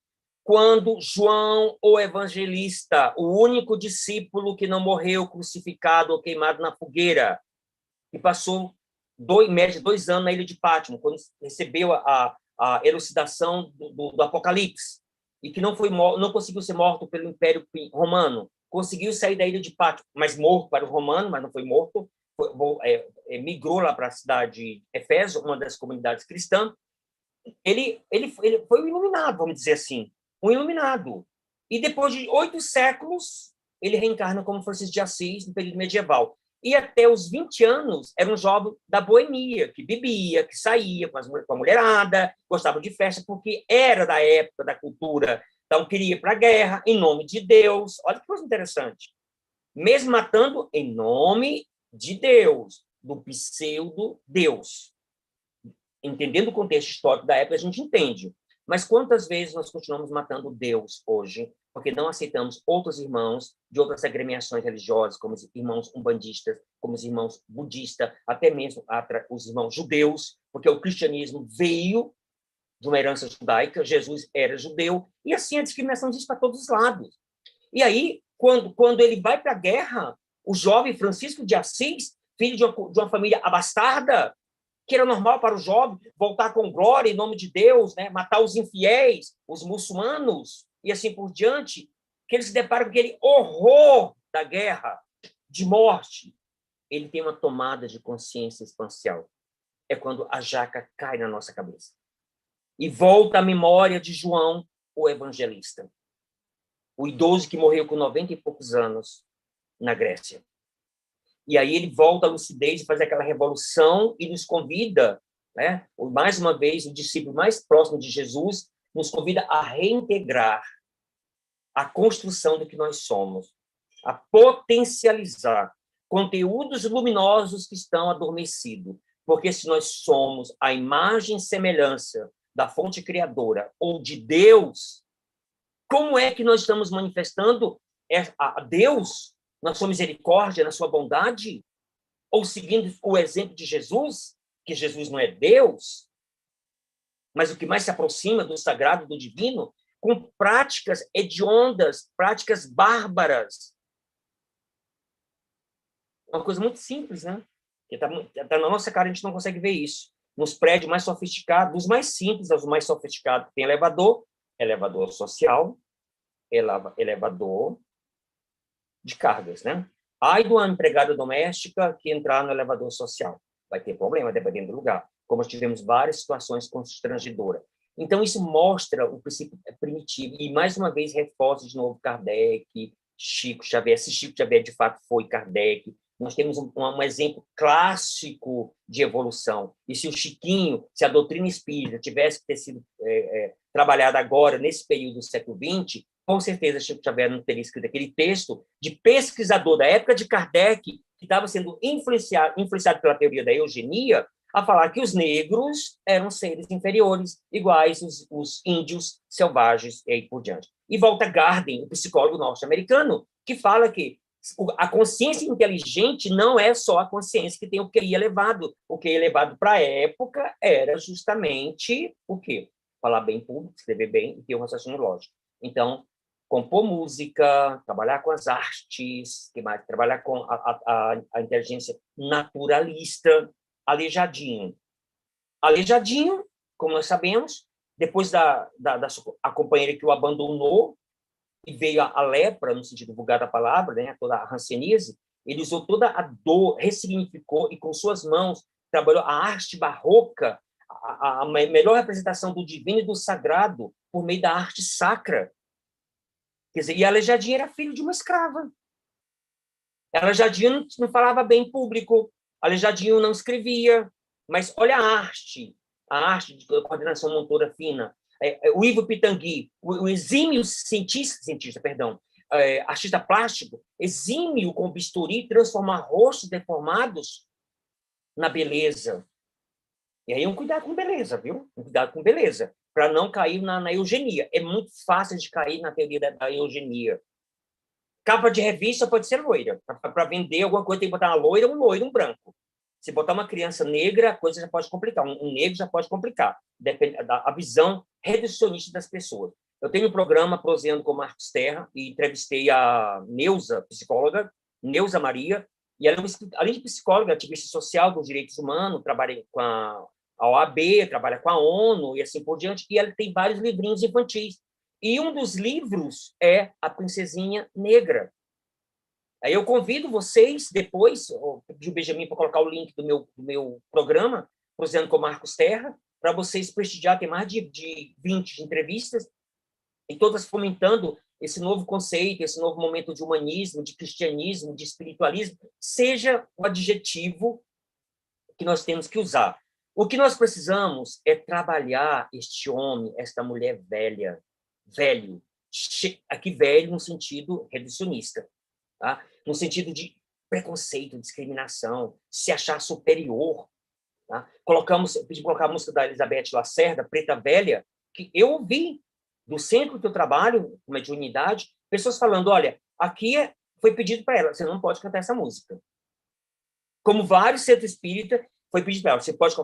Quando João, o evangelista, o único discípulo que não morreu crucificado ou queimado na fogueira, e passou em média 2 anos na ilha de Pátimo, quando recebeu a elucidação do Apocalipse, e que não conseguiu ser morto pelo Império Romano, conseguiu sair da ilha de Pátimo, mas morto para o romano, mas não foi morto, migrou lá para a cidade de Éfeso, uma das comunidades cristãs. Ele foi um iluminado, vamos dizer assim, um iluminado. E depois de 8 séculos, ele reencarna como Francisco de Assis, no período medieval. E até os 20 anos, era um jovem da boemia, que bebia, que saía com a mulherada, gostava de festa, porque era da época da cultura. Então, queria ir para a guerra em nome de Deus. Olha que coisa interessante. Mesmo matando em nome de Deus, do pseudo-Deus. Entendendo o contexto histórico da época, a gente entende. Mas quantas vezes nós continuamos matando Deus hoje, porque não aceitamos outros irmãos de outras agremiações religiosas, como os irmãos umbandistas, como os irmãos budistas, até mesmo os irmãos judeus, porque o cristianismo veio de uma herança judaica, Jesus era judeu, e assim a discriminação existe para todos os lados. E aí, quando ele vai para a guerra, o jovem Francisco de Assis, filho de uma família abastarda, que era normal para o jovem voltar com glória em nome de Deus, né? Matar os infiéis, os muçulmanos, e assim por diante, que ele se depara com aquele horror da guerra, de morte. Ele tem uma tomada de consciência espacial. É quando a jaca cai na nossa cabeça. E volta à memória de João, o evangelista. O idoso que morreu com 90 e poucos anos na Grécia. E aí ele volta à lucidez e faz aquela revolução e nos convida, né? Mais uma vez, o discípulo mais próximo de Jesus nos convida a reintegrar a construção do que nós somos, a potencializar conteúdos luminosos que estão adormecidos. Porque se nós somos a imagem e semelhança da fonte criadora ou de Deus, como é que nós estamos manifestando a Deus na sua misericórdia, na sua bondade? Ou seguindo o exemplo de Jesus, que Jesus não é Deus, mas o que mais se aproxima do sagrado, do divino, com práticas hediondas, práticas bárbaras. Uma coisa muito simples, né? Que tá na nossa cara, a gente não consegue ver isso. Nos prédios mais sofisticados, dos mais simples aos mais sofisticados, tem elevador social, elevador de cargas, né? Ai de uma empregada doméstica que entrar no elevador social. Vai ter problema, dependendo do lugar. Como nós tivemos várias situações constrangedoras. Então, isso mostra o princípio primitivo. E, mais uma vez, reforça de novo Kardec, Chico Xavier. Se Chico Xavier, de fato, foi Kardec, nós temos um exemplo clássico de evolução. E se o Chiquinho, se a doutrina espírita tivesse que ter sido trabalhada agora, nesse período do século XX, com certeza Chico Xavier não teria escrito aquele texto de pesquisador da época de Kardec, que estava sendo influenciado pela teoria da eugenia, a falar que os negros eram seres inferiores, iguais os índios selvagens e aí por diante. E Walter Garden, o psicólogo norte-americano, que fala que a consciência inteligente não é só a consciência que tem o QI elevado. O QI elevado para a época era justamente o quê? Falar bem público, escrever bem e ter um raciocínio lógico. Então, compor música, trabalhar com as artes, trabalhar com a inteligência naturalista, Aleijadinho. Aleijadinho, como nós sabemos, depois a companheira que o abandonou, e veio a lepra, no sentido vulgar da palavra, né, toda a hanseníase, ele usou toda a dor, ressignificou e com suas mãos trabalhou a arte barroca, a melhor representação do divino e do sagrado por meio da arte sacra. Quer dizer, e Aleijadinho era filho de uma escrava. Aleijadinho não falava bem em público, Aleijadinho não escrevia, mas olha a arte de coordenação motora fina. O Ivo Pitangui, o exímio artista plástico, exímio com bisturi, transformar rostos deformados na beleza. E aí cuidado com beleza, viu? Cuidado com beleza, para não cair na eugenia. É muito fácil de cair na teoria da eugenia. Capa de revista pode ser loira. Para vender alguma coisa, tem que botar uma loira, um loiro, um branco. Se botar uma criança negra, a coisa já pode complicar. Um negro já pode complicar. Depende da visão reducionista das pessoas. Eu tenho um programa Proseando com Marcos Terra e entrevistei a Neuza, psicóloga, Neuza Maria, e ela, além de psicóloga, ativista social dos direitos humanos, trabalha com a OAB, trabalha com a ONU e assim por diante, e ela tem vários livrinhos infantis. E um dos livros é A Princesinha Negra. Aí eu convido vocês, depois, pedir o Benjamin para colocar o link do meu programa, Proseando com Marcos Terra, para vocês prestigiar, tem mais de 20 entrevistas, e todas fomentando esse novo conceito, esse novo momento de humanismo, de cristianismo, de espiritualismo, seja o adjetivo que nós temos que usar. O que nós precisamos é trabalhar este homem, esta mulher velho, aqui velho no sentido reducionista, tá? No sentido de preconceito, discriminação, se achar superior. Tá? Pedimos colocar a música da Elizabeth Lacerda, Preta Velha, que eu ouvi do centro que eu trabalho, com mediunidade, pessoas falando, olha, aqui foi pedido para ela, você não pode cantar essa música. Como vários centros espírita, foi pedido para ela, você pode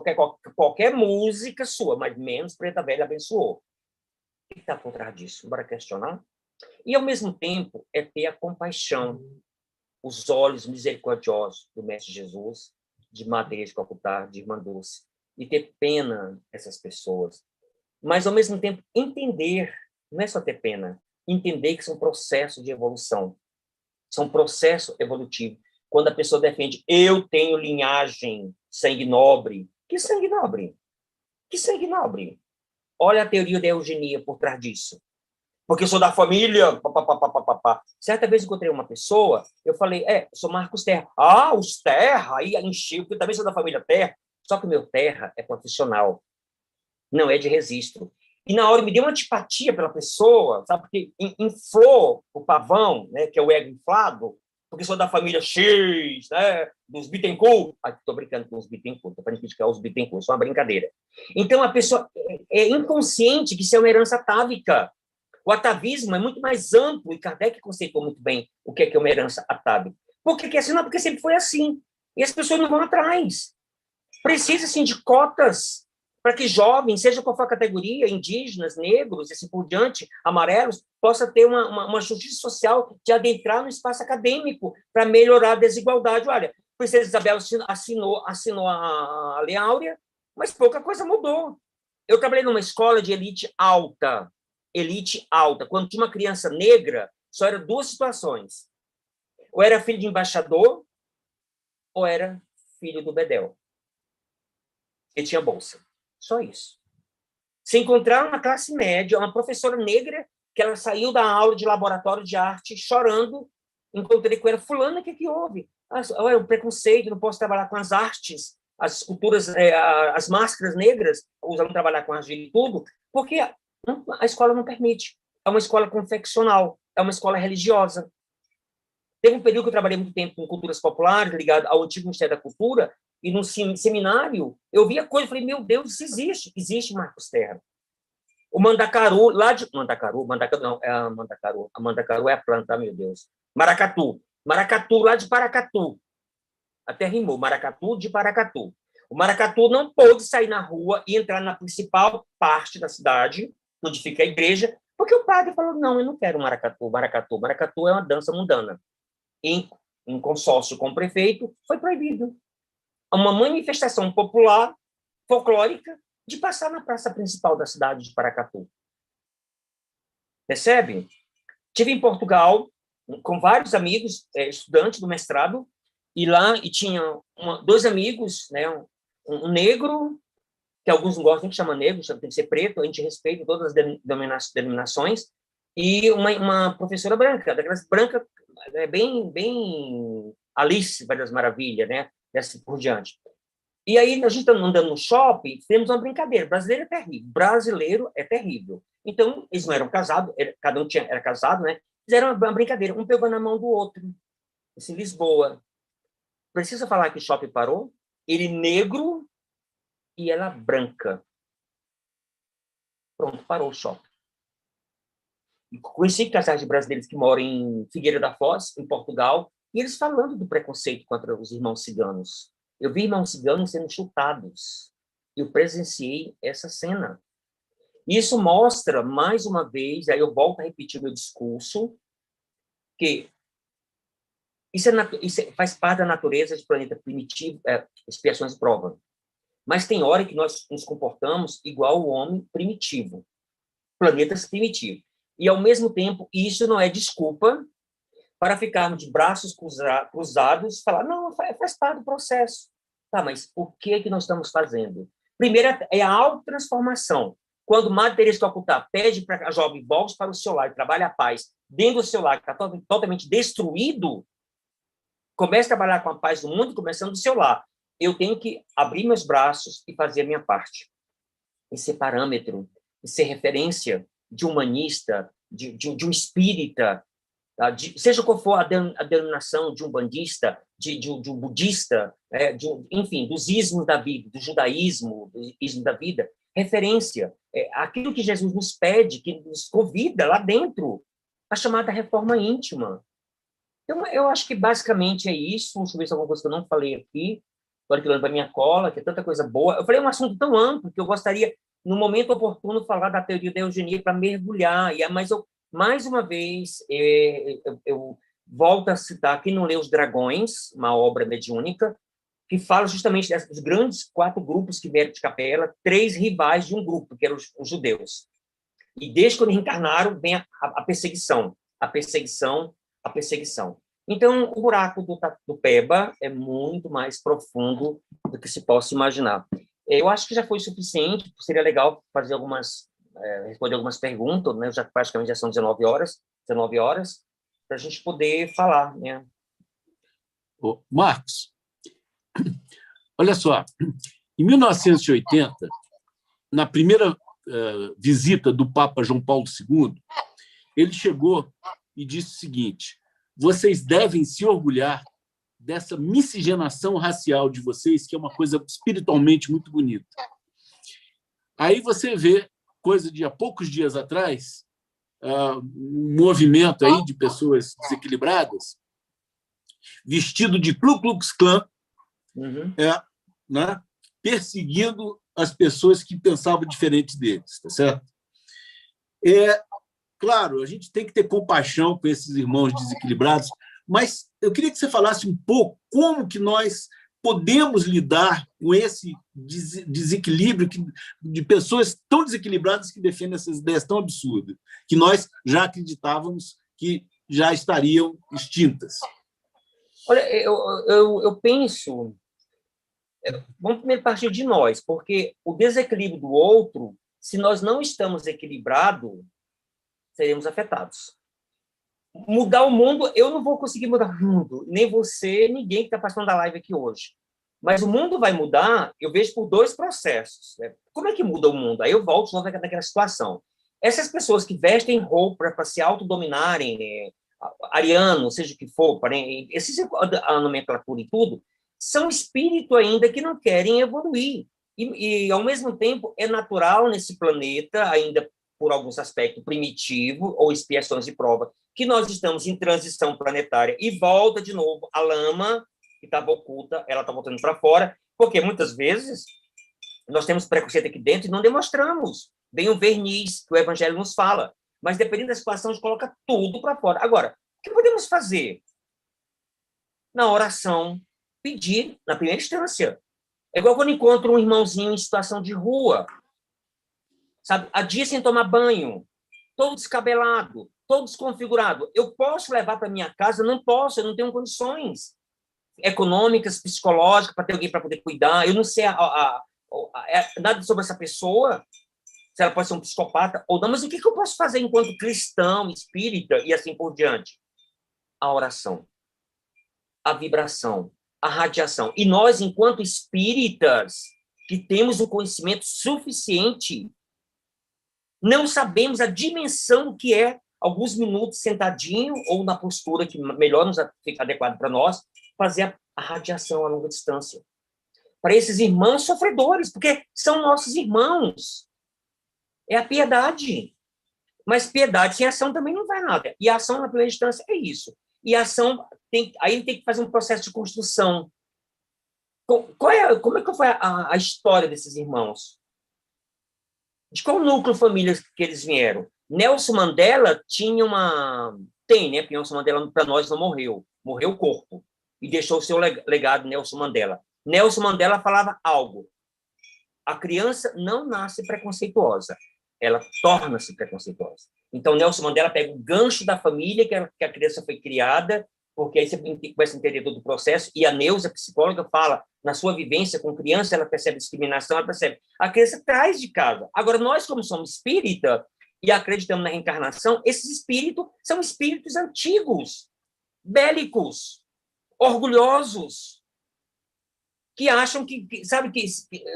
qualquer música sua, mas menos Preta Velha abençoou. O que está por trás disso? Bora questionar? E, ao mesmo tempo, é ter a compaixão, os olhos misericordiosos do Mestre Jesus, de Madeira de Calcutá, de Irmã Dulce, e ter pena dessas pessoas. Mas, ao mesmo tempo, entender, não é só ter pena, entender que são processos de evolução, são processo evolutivo. Quando a pessoa defende, eu tenho linhagem, sangue nobre. Que sangue nobre? Que sangue nobre? Olha a teoria da eugenia por trás disso. Porque eu sou da família... Certa vez encontrei uma pessoa, eu falei, sou Marcos Terra. Ah, os Terra, aí encheu, porque eu também sou da família Terra. Só que o meu Terra é profissional, não é de registro. E na hora me deu uma antipatia pela pessoa, sabe? Porque inflou o pavão, né, que é o ego inflado, porque sou da família X, né, dos Bittencourt. Estou brincando com os Bittencourt, estou para criticar os Bittencourt, só uma brincadeira. Então, a pessoa é inconsciente que isso é uma herança atávica. O atavismo é muito mais amplo, e Kardec conceitou muito bem o que é uma herança atávica. Por que é assim? Não, porque sempre foi assim. E as pessoas não vão atrás. Precisa, assim, de cotas para que jovens, seja qual for a categoria, indígenas, negros, e assim por diante, amarelos, possa ter uma justiça social de adentrar no espaço acadêmico para melhorar a desigualdade. Olha, a Princesa Isabel assinou a Lei Áurea, mas pouca coisa mudou. Eu trabalhei numa escola de elite alta. Quando tinha uma criança negra, só eram duas situações. Ou era filho de embaixador, ou era filho do bedel. E tinha bolsa. Só isso. Se encontraram na classe média, uma professora negra, que ela saiu da aula de laboratório de arte chorando, encontrei com ela, fulana, o que houve? O preconceito, não posso trabalhar com as artes, as esculturas, as máscaras negras, os alunos trabalhar com argila e tudo, porque a escola não permite. É uma escola confeccional, é uma escola religiosa. Teve um período que eu trabalhei muito tempo com culturas populares, ligado ao antigo Ministério da Cultura, e no seminário, eu via coisa, falei, meu Deus, isso existe. Existe, Marcos Terra. O mandacaru, lá de... Mandacaru não, é a mandacaru. A mandacaru é a planta, meu Deus. Maracatu, lá de Paracatu. Até rimou, Maracatu de Paracatu. O maracatu não pôde sair na rua e entrar na principal parte da cidade, onde fica a igreja, porque o padre falou, não, eu não quero maracatu. Maracatu é uma dança mundana. Em consórcio com o prefeito, foi proibido. Uma manifestação popular, folclórica, de passar na praça principal da cidade de Paracatu. Percebe? Estive em Portugal com vários amigos, estudantes do mestrado, e tinha dois amigos, né, um negro, que alguns não gostam, que chama negro, tem que ser preto, a gente respeita todas as denominações, e uma professora branca, daquelas branca, bem Alice, vai das Maravilhas, né, e assim por diante. E aí, a gente está andando no shopping, temos uma brincadeira. Brasileiro é terrível. Então, eles não eram casados, cada um era casado, né? Fizeram uma brincadeira, um pegou na mão do outro. Isso em Lisboa. Precisa falar que o shopping parou? Ele negro e ela branca. Pronto, parou o shopping. Conheci casais de brasileiros que moram em Figueira da Foz, em Portugal, e eles falando do preconceito contra os irmãos ciganos. Eu vi irmãos ciganos sendo chutados. Eu presenciei essa cena. Isso mostra, mais uma vez, aí eu volto a repetir meu discurso, que isso faz parte da natureza do planeta primitivo, expiações provam. Mas tem hora que nós nos comportamos igual o homem primitivo, planetas primitivos. E, ao mesmo tempo, isso não é desculpa para ficarmos de braços cruzados e falar, não, faz parte do processo. Tá, mas o que é que nós estamos fazendo? Primeiro é a autotransformação. Quando Madre Teresa de Calcutá pede para a jovem volte para o seu lar e trabalhe a paz dentro do seu lar, que está totalmente destruído, comece a trabalhar com a paz do mundo, começando do seu lar. Eu tenho que abrir meus braços e fazer a minha parte. Esse parâmetro, essa referência de humanista, de um espírita, seja qual for a denominação de um bandista, de um budista, enfim, dos ismos da vida, do judaísmo, do ismo da vida, referência. Aquilo que Jesus nos pede, que nos convida lá dentro, a chamada reforma íntima. Então, eu acho que basicamente é isso. Deixa eu ver se alguma coisa que eu não falei aqui. Agora que eu lembro da minha cola, que é tanta coisa boa. Eu falei um assunto tão amplo que eu gostaria, no momento oportuno, falar da teoria da eugenia para mergulhar. Mas eu, mais uma vez, eu volto a citar aqui no Lê os Dragões, uma obra mediúnica, que fala justamente dos grandes 4 grupos que vieram de Capela, 3 rivais de um grupo, que eram os judeus. E desde quando reencarnaram, vem a perseguição, a perseguição, a perseguição. Então, o buraco do Peba é muito mais profundo do que se possa imaginar. Eu acho que já foi suficiente, seria legal fazer responder algumas perguntas, né? Praticamente já são 19 horas, para a gente poder falar, né? Ô, Marcos, olha só, em 1980, na primeira visita do Papa João Paulo II, ele chegou e disse o seguinte: vocês devem se orgulhar dessa miscigenação racial de vocês, que é uma coisa espiritualmente muito bonita. Aí você vê, coisa de há poucos dias atrás, um movimento aí de pessoas desequilibradas, vestido de Ku Klux Klan, né, perseguindo as pessoas que pensavam diferente deles, tá certo? Claro, a gente tem que ter compaixão com esses irmãos desequilibrados, mas eu queria que você falasse um pouco como que nós podemos lidar com esse desequilíbrio de pessoas tão desequilibradas que defendem essas ideias tão absurdas, que nós já acreditávamos que já estariam extintas. Olha, eu penso... Vamos primeiro partir de nós, porque o desequilíbrio do outro, se nós não estamos equilibrados, seremos afetados. Mudar o mundo, eu não vou conseguir mudar o mundo, nem você, ninguém que está passando da live aqui hoje. Mas o mundo vai mudar, eu vejo por 2 processos. Né? Como é que muda o mundo? Aí eu volto naquela situação. Essas pessoas que vestem roupa para se autodominarem, ariano, seja o que for, a nomenclatura e tudo, são espíritos ainda que não querem evoluir. E, ao mesmo tempo, é natural nesse planeta, ainda por alguns aspectos primitivo ou expiações de prova, que nós estamos em transição planetária e volta de novo a lama que estava oculta, ela está voltando para fora, porque muitas vezes nós temos preconceito aqui dentro e não demonstramos. Vem o verniz que o Evangelho nos fala, mas dependendo da situação, a gente coloca tudo para fora. Agora, o que podemos fazer? Na oração, pedir, na primeira instância. É igual quando encontro um irmãozinho em situação de rua, sabe? Há dias sem tomar banho, todo descabelado, todo desconfigurado. Eu posso levar para minha casa? Não posso, eu não tenho condições econômicas, psicológicas, para ter alguém para poder cuidar. Eu não sei nada sobre essa pessoa, se ela pode ser um psicopata ou não, mas o que eu posso fazer enquanto cristão, espírita e assim por diante? A oração, a vibração, a radiação. E nós, enquanto espíritas, que temos um conhecimento suficiente, não sabemos a dimensão que é alguns minutos sentadinho ou na postura que melhor nos fica adequado para nós, fazer a radiação a longa distância. Para esses irmãos sofredores, porque são nossos irmãos. É a piedade. Mas piedade sem ação também não vai nada. E a ação, na primeira instância, é isso. E a ação, aí tem que fazer um processo de construção. Como é que foi a história desses irmãos? De qual núcleo família que eles vieram? Nelson Mandela tinha tem, né? Porque Nelson Mandela, para nós, não morreu. Morreu o corpo. E deixou o seu legado, Nelson Mandela. Nelson Mandela falava algo. A criança não nasce preconceituosa. Ela torna-se preconceituosa. Então, Nelson Mandela pega o gancho da família que a criança foi criada, porque aí você começa a entender todo o processo, e a Neuza, psicóloga, fala, na sua vivência com criança, ela percebe discriminação, ela percebe. A criança traz de casa. Agora, nós, como somos espírita, e acreditamos na reencarnação, esses espíritos são espíritos antigos, bélicos, orgulhosos, que acham sabe, que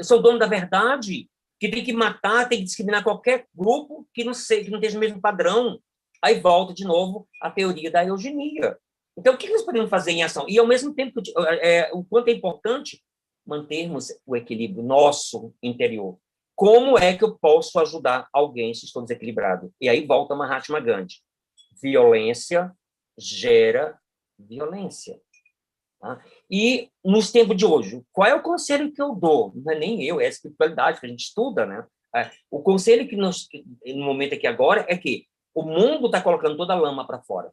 são dono da verdade, que tem que matar, tem que discriminar qualquer grupo que não esteja no mesmo padrão. Aí volta de novo a teoria da eugenia. Então, o que nós podemos fazer em ação? E, ao mesmo tempo, o quanto é importante mantermos o equilíbrio nosso interior. Como é que eu posso ajudar alguém se estou desequilibrado? E aí volta Mahatma Gandhi. Violência gera violência. Tá? E nos tempos de hoje, qual é o conselho que eu dou? Não é nem eu, é a espiritualidade que a gente estuda, né? O conselho que no momento aqui agora é que o mundo está colocando toda a lama para fora.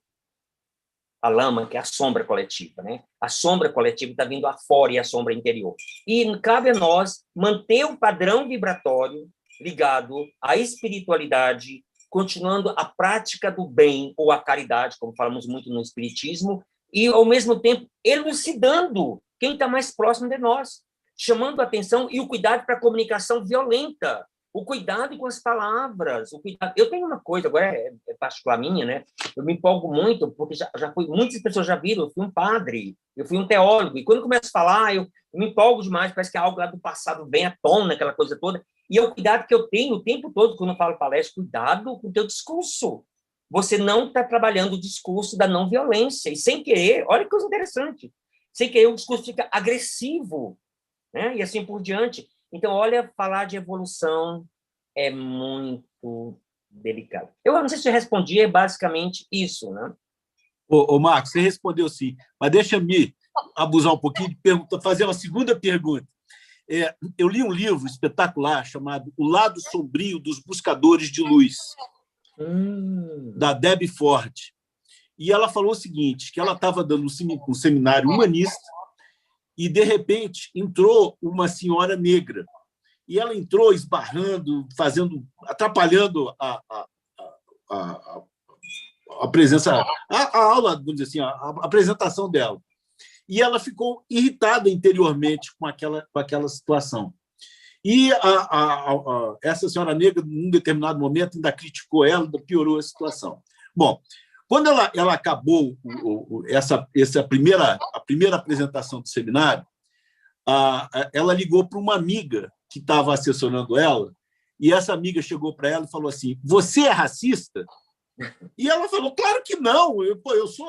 A lama, que é a sombra coletiva, né? A sombra coletiva está vindo afora e a sombra interior. E cabe a nós manter o padrão vibratório ligado à espiritualidade, continuando a prática do bem ou a caridade, como falamos muito no espiritismo, e, ao mesmo tempo, elucidando quem está mais próximo de nós, chamando a atenção e o cuidado para a comunicação violenta, o cuidado com as palavras, o cuidado. Eu tenho uma coisa, agora é particular minha, né? Eu me empolgo muito, porque muitas pessoas já viram, eu fui um padre, eu fui um teólogo, e quando eu começo a falar, eu me empolgo demais, parece que é algo lá do passado vem à tona, aquela coisa toda, e é o cuidado que eu tenho o tempo todo, quando eu falo palestra, cuidado com o teu discurso. Você não está trabalhando o discurso da não violência, e sem querer, olha que coisa interessante, sem querer o discurso fica agressivo, né? E assim por diante. Então, olha, falar de evolução é muito delicado. Eu não sei se eu respondi, é basicamente isso, né? Ô, Marcos, você respondeu sim, mas deixa-me abusar um pouquinho de fazer uma segunda pergunta. Eu li um livro espetacular chamado O Lado Sombrio dos Buscadores de Luz, da Debbie Ford. E ela falou o seguinte, que ela estava dando um seminário humanista e, de repente, entrou uma senhora negra. E ela entrou esbarrando, atrapalhando a presença, a aula, vamos dizer assim, a apresentação dela. E ela ficou irritada interiormente com aquela situação. E essa senhora negra, num determinado momento, ainda criticou ela, ainda piorou a situação. Bom, quando ela acabou a primeira apresentação do seminário, ela ligou para uma amiga que estava assessorando ela, e essa amiga chegou para ela e falou assim: você é racista? E ela falou: claro que não,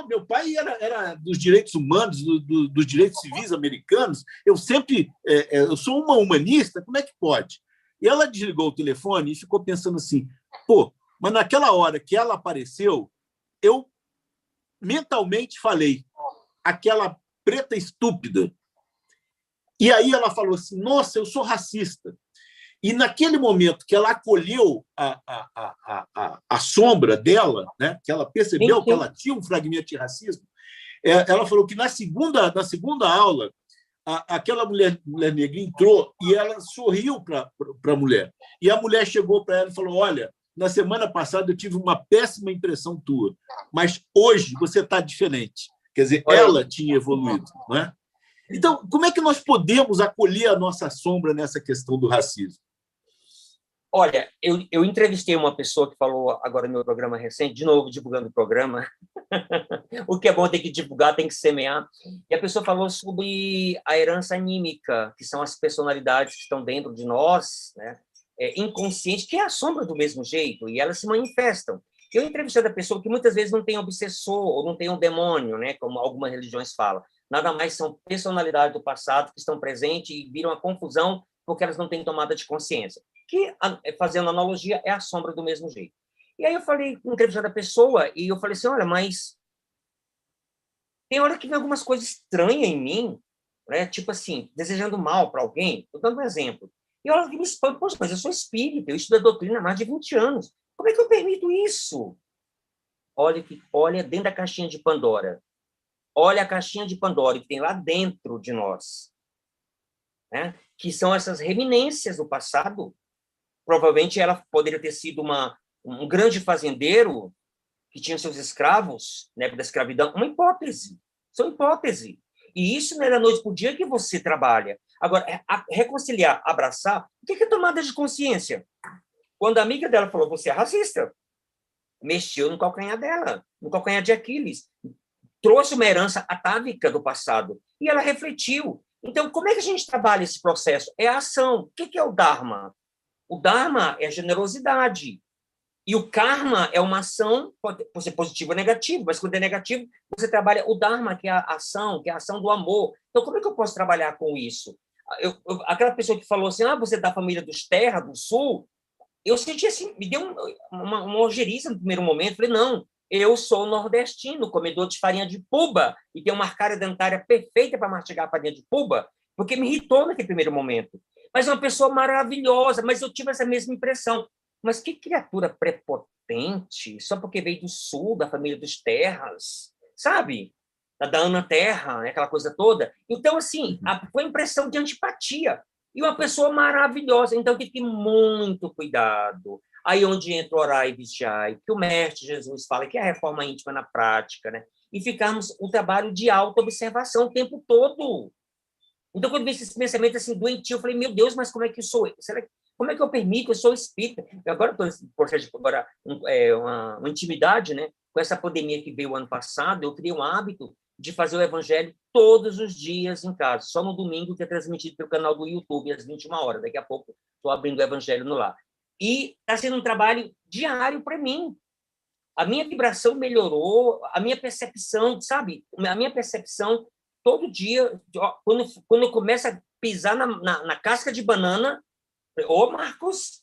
meu pai era dos direitos humanos, dos direitos civis americanos, eu sou uma humanista, como é que pode? E ela desligou o telefone e ficou pensando assim: mas naquela hora que ela apareceu, eu mentalmente falei, aquela preta estúpida. E aí ela falou assim: nossa, eu sou racista. E naquele momento que ela acolheu a sombra dela, né, que ela percebeu que ela tinha um fragmento de racismo, ela falou que na segunda aula, aquela mulher negra entrou e ela sorriu para a mulher. E a mulher chegou para ela e falou: olha, na semana passada eu tive uma péssima impressão tua, mas hoje você está diferente. Quer dizer, ela tinha evoluído, não é? Então, como é que nós podemos acolher a nossa sombra nessa questão do racismo? Olha, eu entrevistei uma pessoa que falou agora no meu programa recente, de novo divulgando o programa, o que é bom, tem que divulgar, tem que semear, e a pessoa falou sobre a herança anímica, que são as personalidades que estão dentro de nós, né, inconsciente, que é a sombra do mesmo jeito, e elas se manifestam. Eu entrevistei a pessoa que muitas vezes não tem obsessor, ou não tem um demônio, né, como algumas religiões falam, nada mais são personalidades do passado que estão presentes e viram a confusão porque elas não têm tomada de consciência. Que, fazendo analogia, é a sombra do mesmo jeito. E aí eu falei, entrevistando a pessoa, e eu falei assim: olha, mas tem hora que vem algumas coisas estranhas em mim, né? Tipo assim, desejando mal para alguém. Estou dando um exemplo. E olha que me espanta: poxa, mas eu sou espírita, eu estudo a doutrina há mais de 20 anos. Como é que eu permito isso? Olha dentro da caixinha de Pandora. Olha a caixinha de Pandora que tem lá dentro de nós, né? Que são essas reminiscências do passado. Provavelmente ela poderia ter sido um grande fazendeiro que tinha seus escravos, né, da escravidão. Uma hipótese. São hipóteses. E isso não é da noite para o dia que você trabalha. Agora, reconciliar, abraçar, o que é tomada de consciência? Quando a amiga dela falou: você é racista, mexeu no calcanhar dela, no calcanhar de Aquiles. Trouxe uma herança atávica do passado. E ela refletiu. Então, como é que a gente trabalha esse processo? É a ação. O que é o Dharma? O Dharma é a generosidade. E o Karma é uma ação, pode ser positiva ou negativa, mas quando é negativo, você trabalha o Dharma, que é a ação, que é a ação do amor. Então, como é que eu posso trabalhar com isso? aquela pessoa que falou assim, você é da família dos Terra, do Sul, eu senti assim, me deu uma ojeriza no primeiro momento. Falei, não, eu sou nordestino, comedor de farinha de puba, e tenho uma arcária dentária perfeita para mastigar a farinha de puba, porque me irritou naquele primeiro momento. Mas é uma pessoa maravilhosa, mas eu tive essa mesma impressão. Mas que criatura prepotente, só porque veio do Sul, da família dos Terras, sabe? Da Ana Terra, né? Aquela coisa toda. Então, assim, foi impressão de antipatia. E uma pessoa maravilhosa. Então, tem que ter muito cuidado. Aí onde entra orar e vigiar, que o mestre Jesus fala que é a reforma íntima na prática, né? E ficarmos o trabalho de auto-observação o tempo todo. Então, quando veio esse pensamento assim, doentio, eu falei, meu Deus, mas como é que eu sou? Como é que eu permito? Eu sou espírita. Agora estou em processo agora uma intimidade, né? Com essa pandemia que veio ano passado, eu criei um hábito de fazer o evangelho todos os dias em casa. Só no domingo que é transmitido pelo canal do YouTube às 21 horas. Daqui a pouco estou abrindo o evangelho no lar. E está sendo um trabalho diário para mim. A minha vibração melhorou, a minha percepção, sabe? A minha percepção, todo dia, quando eu começo a pisar na casca de banana, ô Marcos,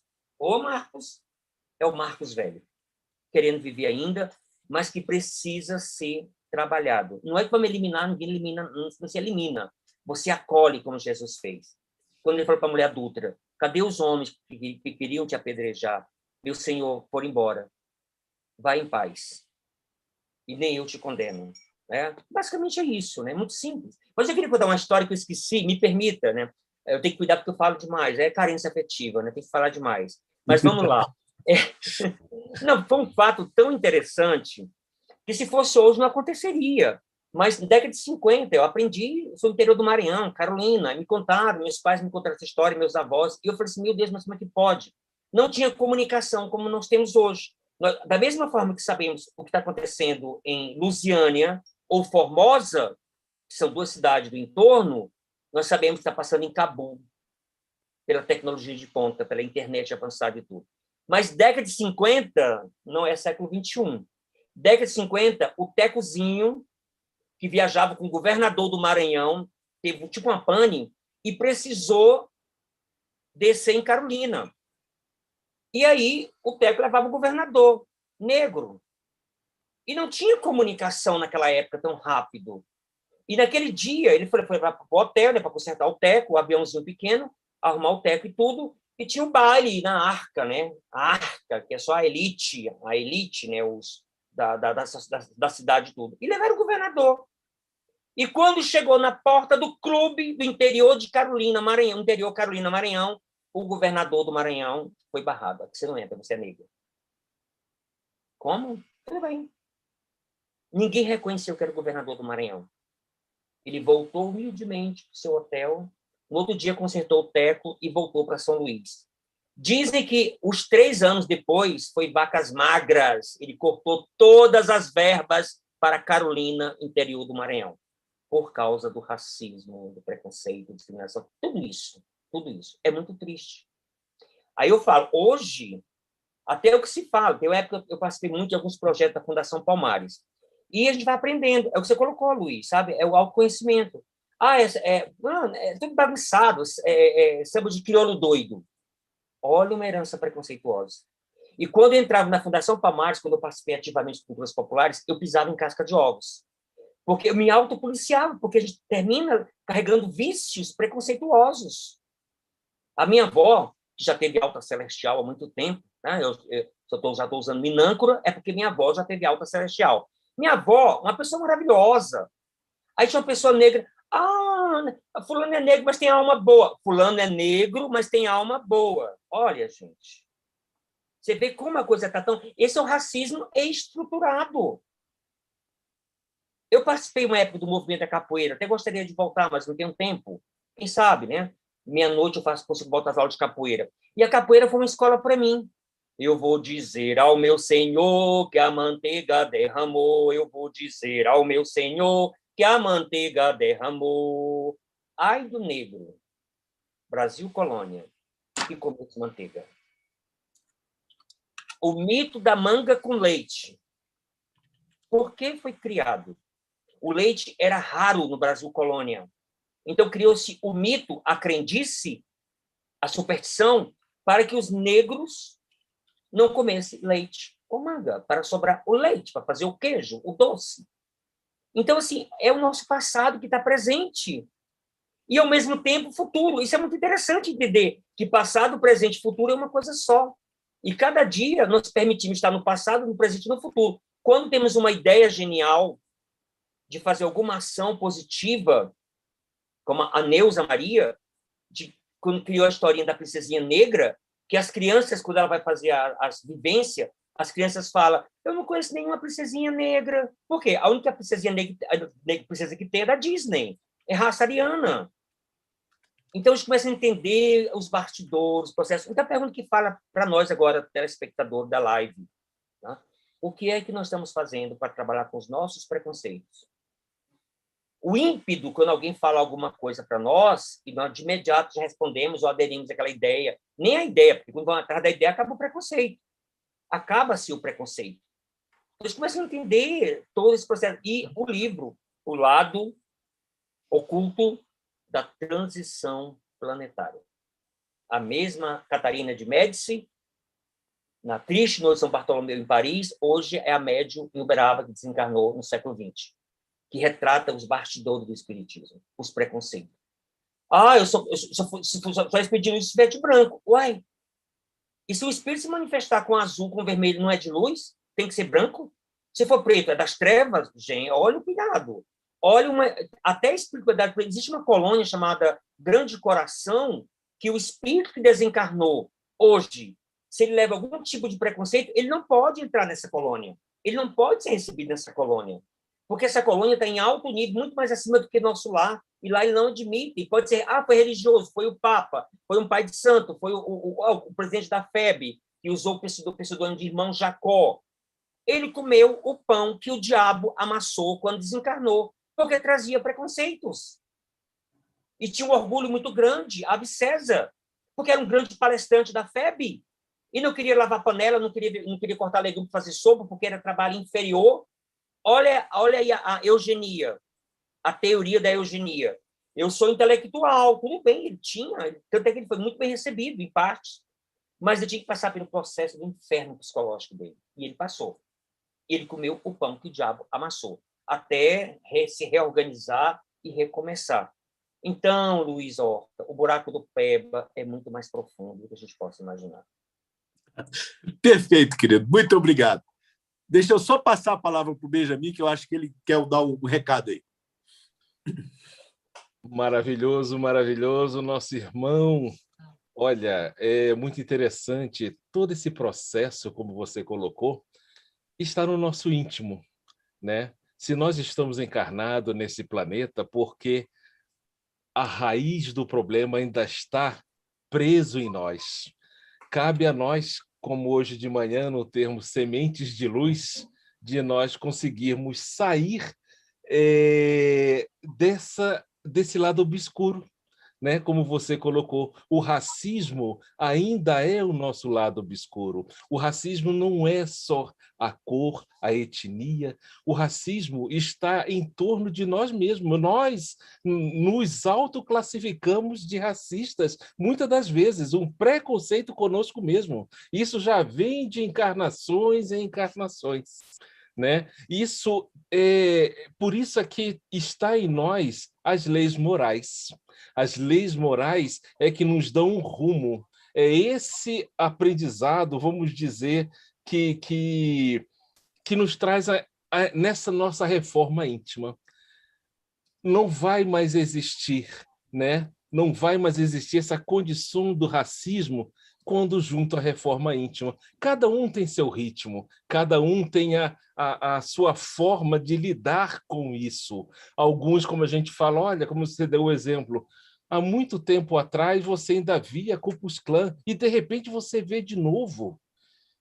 é o Marcos velho, querendo viver ainda, mas que precisa ser trabalhado. Não é que vamos eliminar, ninguém elimina, não se elimina. Você acolhe, como Jesus fez. Quando ele falou para a mulher adúltera, cadê os homens que queriam te apedrejar? Meu Senhor, foram embora. Vai em paz. E nem eu te condeno. Né? Basicamente é isso, né? Muito simples. Mas eu queria contar uma história que eu esqueci, me permita, né? Eu tenho que cuidar porque eu falo demais, é carência afetiva, né? Tem que falar demais. Mas vamos lá. Não, foi um fato tão interessante que se fosse hoje não aconteceria. Mas na década de 50, eu aprendi sobre o interior do Maranhão, Carolina, me contaram, meus pais me contaram essa história, meus avós, e eu falei assim, meu Deus, mas como é que pode? Não tinha comunicação como nós temos hoje. Da mesma forma que sabemos o que está acontecendo em Lusiânia ou Formosa, que são duas cidades do entorno, nós sabemos o que está passando em Cabul, pela tecnologia de ponta, pela internet avançada e tudo. Mas década de 50 não é século XXI. Década de 50, o Tecozinho, que viajava com o governador do Maranhão, teve tipo uma pane e precisou descer em Carolina. E aí o Teco levava o governador negro. E não tinha comunicação naquela época tão rápido. E naquele dia ele foi para o hotel, né, para consertar o Teco, o aviãozinho pequeno, arrumar o Teco e tudo, e tinha o baile na Arca, né? A Arca, que é só a elite, né, os da cidade e tudo. E levaram o governador. E quando chegou na porta do clube do interior de Carolina, Maranhão, interior Carolina, Maranhão, o governador do Maranhão foi barrado. Você não entra, você é negro. Como? Tudo bem. Ninguém reconheceu que era o governador do Maranhão. Ele voltou humildemente para o seu hotel. No outro dia, consertou o Teco e voltou para São Luís. Dizem que os 3 anos depois foi vacas magras. Ele cortou todas as verbas para Carolina, interior do Maranhão, por causa do racismo, do preconceito, discriminação. Tudo isso. É muito triste. Aí eu falo, hoje, até o que se fala, tem uma época eu participei muito de alguns projetos da Fundação Palmares. E a gente vai aprendendo. É o que você colocou, Luiz, sabe? É o autoconhecimento. É tudo bagunçado. Samba de crioulo doido. Olha uma herança preconceituosa. E quando eu entrava na Fundação Palmares, quando eu participei ativamente de culturas populares, eu pisava em casca de ovos. Porque eu me autopoliciava, porque a gente termina carregando vícios preconceituosos. A minha avó, que já teve alta celestial há muito tempo, né? Eu já estou usando minâncora, é porque minha avó já teve alta celestial. Minha avó, uma pessoa maravilhosa. Aí tinha uma pessoa negra. Fulano é negro, mas tem alma boa. Fulano é negro, mas tem alma boa. Olha, gente. Você vê como a coisa está tão... Esse é o racismo estruturado. Eu participei uma época do movimento da capoeira. Até gostaria de voltar, mas não tenho tempo. Quem sabe, né? Meia-noite eu consigo voltar às aulas de capoeira. E a capoeira foi uma escola para mim. Eu vou dizer ao meu Senhor que a manteiga derramou. Eu vou dizer ao meu Senhor que a manteiga derramou. Ai do negro, Brasil colônia, que comeu manteiga. O mito da manga com leite. Por que foi criado? O leite era raro no Brasil colônia. Então, criou-se o mito, a crendice, a superstição, para que os negros não comessem leite com manga, para sobrar o leite, para fazer o queijo, o doce. Então, assim, é o nosso passado que está presente. E, ao mesmo tempo, futuro. Isso é muito interessante entender que passado, presente e futuro é uma coisa só. E cada dia nós permitimos estar no passado, no presente e no futuro. Quando temos uma ideia genial de fazer alguma ação positiva, como a Neuza Maria, quando criou a historinha da princesinha negra, que as crianças, quando ela vai fazer as vivências, as crianças falam, eu não conheço nenhuma princesinha negra. Por quê? A única princesinha negra, princesa que tem é da Disney. É raça ariana. Então, a gente começa a entender os bastidores, os processos. Então, a pergunta que fala para nós agora, telespectador da live, tá? O que é que nós estamos fazendo para trabalhar com os nossos preconceitos? O ímpeto, quando alguém fala alguma coisa para nós, e nós de imediato já respondemos ou aderimos àquela ideia, nem a ideia, porque quando vão atrás da ideia, acaba o preconceito. Acaba-se o preconceito. Eles começam a entender todo esse processo. E o livro, O Lado Oculto da Transição Planetária. A mesma Catarina de Médici, na triste noite de São Bartolomeu, em Paris, hoje é a médium em Uberaba, que desencarnou no século XX, que retrata os bastidores do espiritismo, os preconceitos. Eu só expedindo isso se de branco. Uai, e se o espírito se manifestar com azul, com vermelho, não é de luz? Tem que ser branco? Se for preto, é das trevas? Gente, olha o cuidado. Olha até a espiritualidade. Existe uma colônia chamada Grande Coração, que o espírito que desencarnou hoje, se ele leva algum tipo de preconceito, ele não pode entrar nessa colônia. Ele não pode ser recebido nessa colônia. Porque essa colônia está em alto nível, muito mais acima do que nosso lar, e lá ele não admite. E pode ser, foi religioso, foi o Papa, foi um pai de santo, foi o presidente da FEB, que usou o pseudônimo de irmão Jacó. Ele comeu o pão que o diabo amassou quando desencarnou, porque trazia preconceitos. E tinha um orgulho muito grande, Ave César, porque era um grande palestrante da FEB, e não queria lavar panela, não queria cortar legume para fazer sopa, porque era trabalho inferior. Olha aí a eugenia, a teoria da eugenia. Eu sou intelectual, tudo bem, ele tinha, tanto é que ele foi muito bem recebido, em parte, mas ele tinha que passar pelo processo do inferno psicológico dele, e ele passou. Ele comeu o pão que o diabo amassou, até se reorganizar e recomeçar. Então, Luiz Horta, o buraco do Peba é muito mais profundo do que a gente possa imaginar. Perfeito, querido. Muito obrigado. Deixa eu só passar a palavra para o Benjamin, que eu acho que ele quer dar um recado aí. Maravilhoso, maravilhoso, nosso irmão. Olha, é muito interessante todo esse processo, como você colocou, está no nosso íntimo, né? Se nós estamos encarnados nesse planeta, porque a raiz do problema ainda está preso em nós. Cabe a nós, como hoje de manhã, no termo sementes de luz, de nós conseguirmos sair desse lado obscuro, né? Como você colocou, o racismo ainda é o nosso lado obscuro. O racismo não é só a cor, a etnia. O racismo está em torno de nós mesmos. Nós nos autoclassificamos de racistas, muitas das vezes, um preconceito conosco mesmo. Isso já vem de encarnações em encarnações, né? Por isso é que está em nós as leis morais. As leis morais é que nos dão um rumo. É esse aprendizado, vamos dizer, que nos traz nessa nossa reforma íntima. Não vai mais existir, né? Não vai mais existir essa condição do racismo quando junto à reforma íntima. Cada um tem seu ritmo, cada um tem a sua forma de lidar com isso. Alguns, como a gente fala, olha, como você deu o exemplo, há muito tempo atrás você ainda via Ku Klux Klan e, de repente, você vê de novo.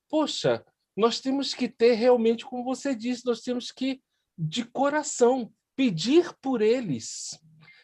Poxa, nós temos que ter realmente, como você disse, nós temos que, de coração, pedir por eles.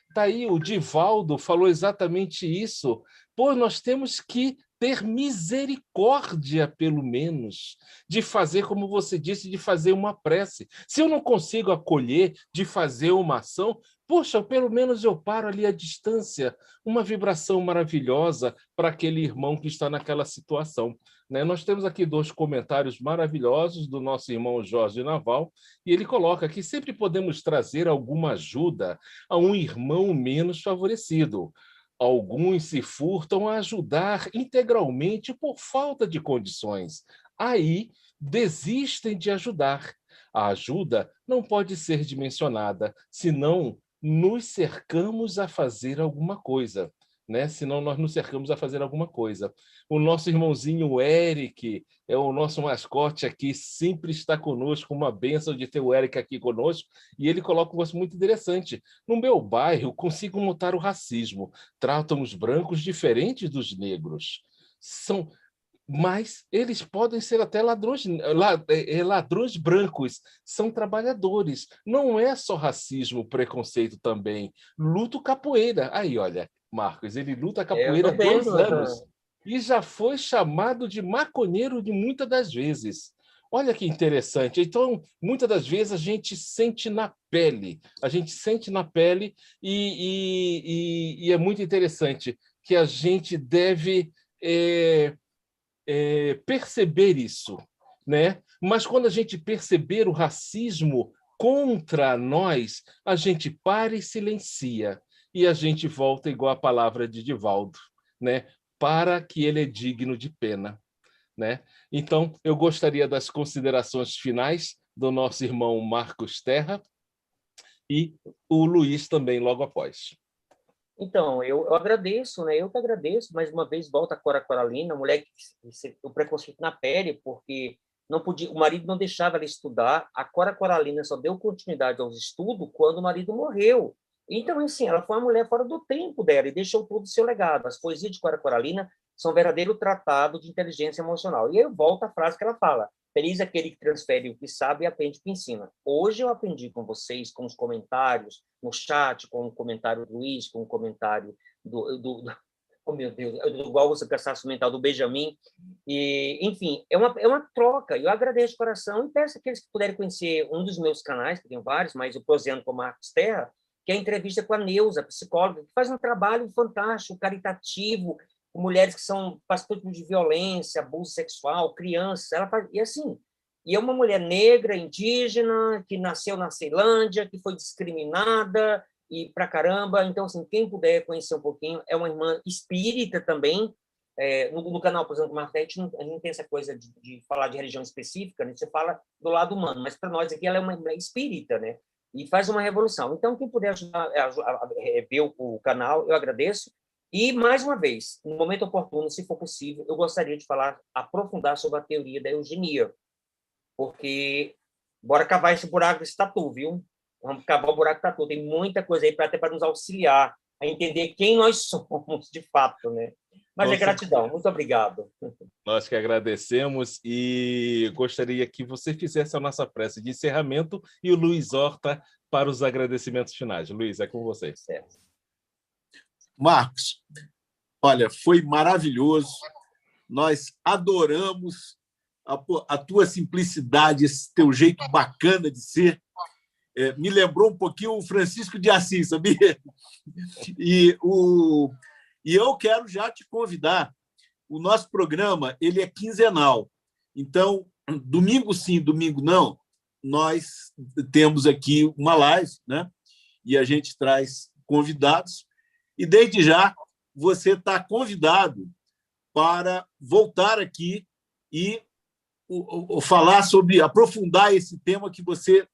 Está aí, o Divaldo falou exatamente isso. Pô, nós temos que ter misericórdia, pelo menos, de fazer, como você disse, de fazer uma prece. Se eu não consigo acolher, de fazer uma ação, Poxa, pelo menos eu paro ali à distância, uma vibração maravilhosa para aquele irmão que está naquela situação. Né? Nós temos aqui 2 comentários maravilhosos do nosso irmão Jorge Naval, e ele coloca que sempre podemos trazer alguma ajuda a um irmão menos favorecido. Alguns se furtam a ajudar integralmente por falta de condições. Aí desistem de ajudar. A ajuda não pode ser dimensionada, senão nos cercamos a fazer alguma coisa, né? Senão nós nos cercamos a fazer alguma coisa. O nosso irmãozinho Eric é o nosso mascote aqui, sempre está conosco, uma bênção de ter o Eric aqui conosco, e ele coloca um negócio muito interessante. No meu bairro, consigo notar o racismo. Tratam os brancos diferentes dos negros. Mas eles podem ser até ladrões brancos, são trabalhadores. Não é só racismo, preconceito também. Luto capoeira. Aí, olha, Marcos, ele luta capoeira há 2 anos e já foi chamado de maconheiro de muitas das vezes. Olha que interessante. Então, muitas das vezes a gente sente na pele, e é muito interessante que a gente deve perceber isso, né? Mas quando a gente perceber o racismo contra nós, a gente para e silencia, e a gente volta igual a palavra de Divaldo, né? Para que ele é digno de pena, né? Então, eu gostaria das considerações finais do nosso irmão Marcos Terra e o Luiz também logo após. Então, eu agradeço, né? Eu que agradeço, mais uma vez, volta a Cora Coralina, a mulher que o preconceito na pele, porque não podia, o marido não deixava ela estudar, a Cora Coralina só deu continuidade aos estudos quando o marido morreu. Então, assim, ela foi uma mulher fora do tempo dela e deixou todo o seu legado. As poesias de Cora Coralina são um verdadeiro tratado de inteligência emocional. E aí volta a frase que ela fala: feliz aquele que transfere o que sabe e aprende o que ensina. Hoje eu aprendi com vocês, com os comentários, no chat, com o comentário do Luiz, com o comentário oh meu Deus, igual você cansaço mental do Benjamin, e enfim, é uma troca, eu agradeço de coração e peço aqueles que puderem conhecer um dos meus canais, que tem vários, mas o Proseando com Marcos Terra, que é a entrevista com a Neuza, psicóloga, que faz um trabalho fantástico, caritativo, com mulheres que são participantes de violência, abuso sexual, crianças, ela faz, e assim, e é uma mulher negra, indígena, que nasceu na Ceilândia, que foi discriminada, e pra caramba. Então, assim, quem puder conhecer um pouquinho, é uma irmã espírita também. No canal, por exemplo, Marta, a gente não tem essa coisa de falar de religião específica, né? Você fala do lado humano, mas para nós aqui ela é uma irmã espírita, né? E faz uma revolução. Então, quem puder ajudar a ver o canal, eu agradeço. E, mais uma vez, no momento oportuno, se for possível, eu gostaria de aprofundar sobre a teoria da eugenia, porque bora cavar esse buraco desse tatu, viu? Vamos cavar o buraco tatu. Tem muita coisa aí até para nos auxiliar a entender quem nós somos, de fato, né? Mas é gratidão. Muito obrigado. Nós que agradecemos e gostaria que você fizesse a nossa prece de encerramento e o Luiz Horta para os agradecimentos finais. Luiz, é com você. Certo. Marcos, olha, foi maravilhoso. Nós adoramos a tua simplicidade, esse teu jeito bacana de ser. Me lembrou um pouquinho o Francisco de Assis, sabia? E eu quero já te convidar. O nosso programa ele é quinzenal. Então, domingo sim, domingo não, nós temos aqui uma live, né? E a gente traz convidados. E, desde já, você está convidado para voltar aqui e falar sobre, aprofundar esse tema que você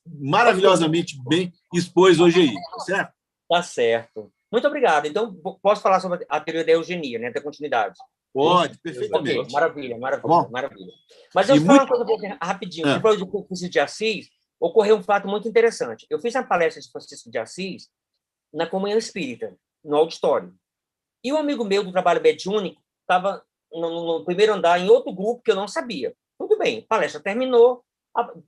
maravilhosamente bem expôs hoje aí, tá certo? Tá certo. Muito obrigado. Então, posso falar sobre a teoria da eugenia, né? Da continuidade? Pode, perfeitamente. Okay. Maravilha, maravilha, Bom, maravilha. Mas eu vou falar uma coisa rapidinho. Você falou de Francisco de Assis, ocorreu um fato muito interessante. Eu fiz uma palestra de Francisco de Assis na Comunhão Espírita, no auditório. E um amigo meu do trabalho mediúnico estava no primeiro andar, em outro grupo que eu não sabia. Tudo bem, a palestra terminou,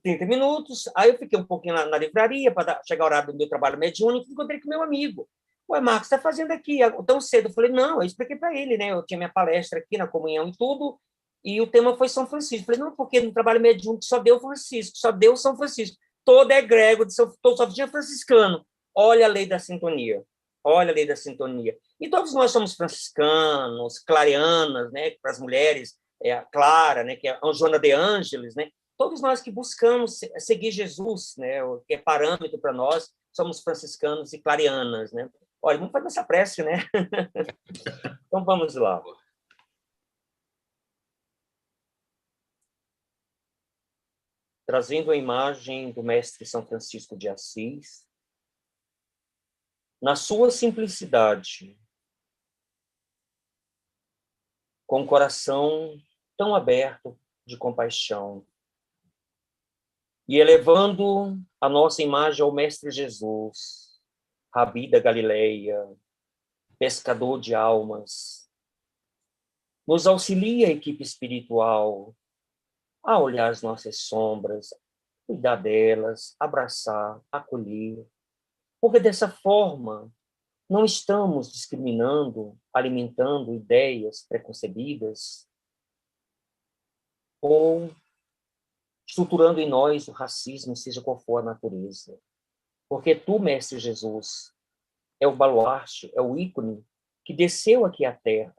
30 minutos, aí eu fiquei um pouquinho na livraria para chegar o horário do meu trabalho mediúnico e encontrei com meu amigo. Ué, Marcos, você está fazendo aqui tão cedo? Eu falei, não, eu expliquei para ele, né? Eu tinha minha palestra aqui na comunhão e tudo, e o tema foi São Francisco. Eu falei, não, porque no trabalho mediúnico só deu Francisco, só deu São Francisco. Todo egrégor, só tinha franciscano. olha a lei da sintonia. Olha a lei da sintonia. E todos nós somos franciscanos, clareanas, né? Para as mulheres, a Clara, né? Que é a Joana de Ângeles, né? Todos nós que buscamos seguir Jesus, né? O que é parâmetro para nós, somos franciscanos e clareanas, né? Olha, vamos fazer essa prece, né? Então, vamos lá. Trazendo a imagem do mestre São Francisco de Assis, na sua simplicidade, com o coração tão aberto de compaixão, e elevando a nossa imagem ao Mestre Jesus, Rabi da Galileia, pescador de almas, nos auxilia a equipe espiritual a olhar as nossas sombras, cuidar delas, abraçar, acolher, porque dessa forma não estamos discriminando, alimentando ideias preconcebidas ou estruturando em nós o racismo, seja qual for a natureza. Porque tu, Mestre Jesus, é o baluarte, é o ícone que desceu aqui à Terra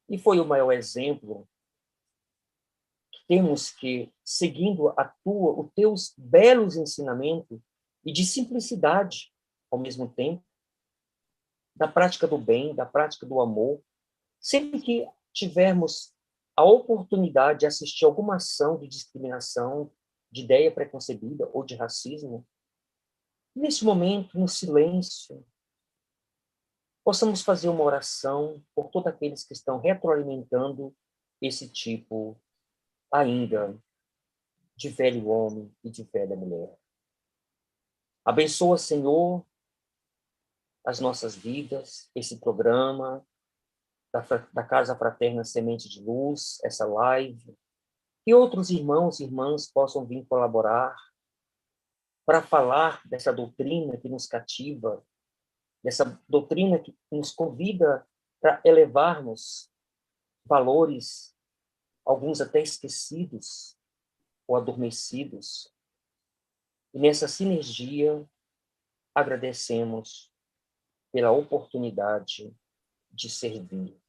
e foi o maior exemplo que temos que, seguindo os teus belos ensinamentos e de simplicidade ao mesmo tempo, da prática do bem, da prática do amor, sempre que tivermos a oportunidade de assistir alguma ação de discriminação, de ideia preconcebida ou de racismo, nesse momento, no silêncio, possamos fazer uma oração por todos aqueles que estão retroalimentando esse tipo ainda de velho homem e de velha mulher. Abençoa, Senhor, as nossas vidas, esse programa da Casa Fraterna Semente de Luz, essa live, que outros irmãos e irmãs possam vir colaborar para falar dessa doutrina que nos cativa, dessa doutrina que nos convida para elevarmos valores, alguns até esquecidos ou adormecidos. E nessa sinergia, agradecemos pela oportunidade de servir,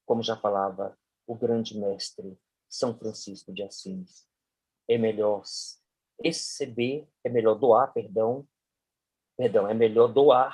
como já falava o grande mestre São Francisco de Assis. É melhor receber, é melhor doar, é melhor doar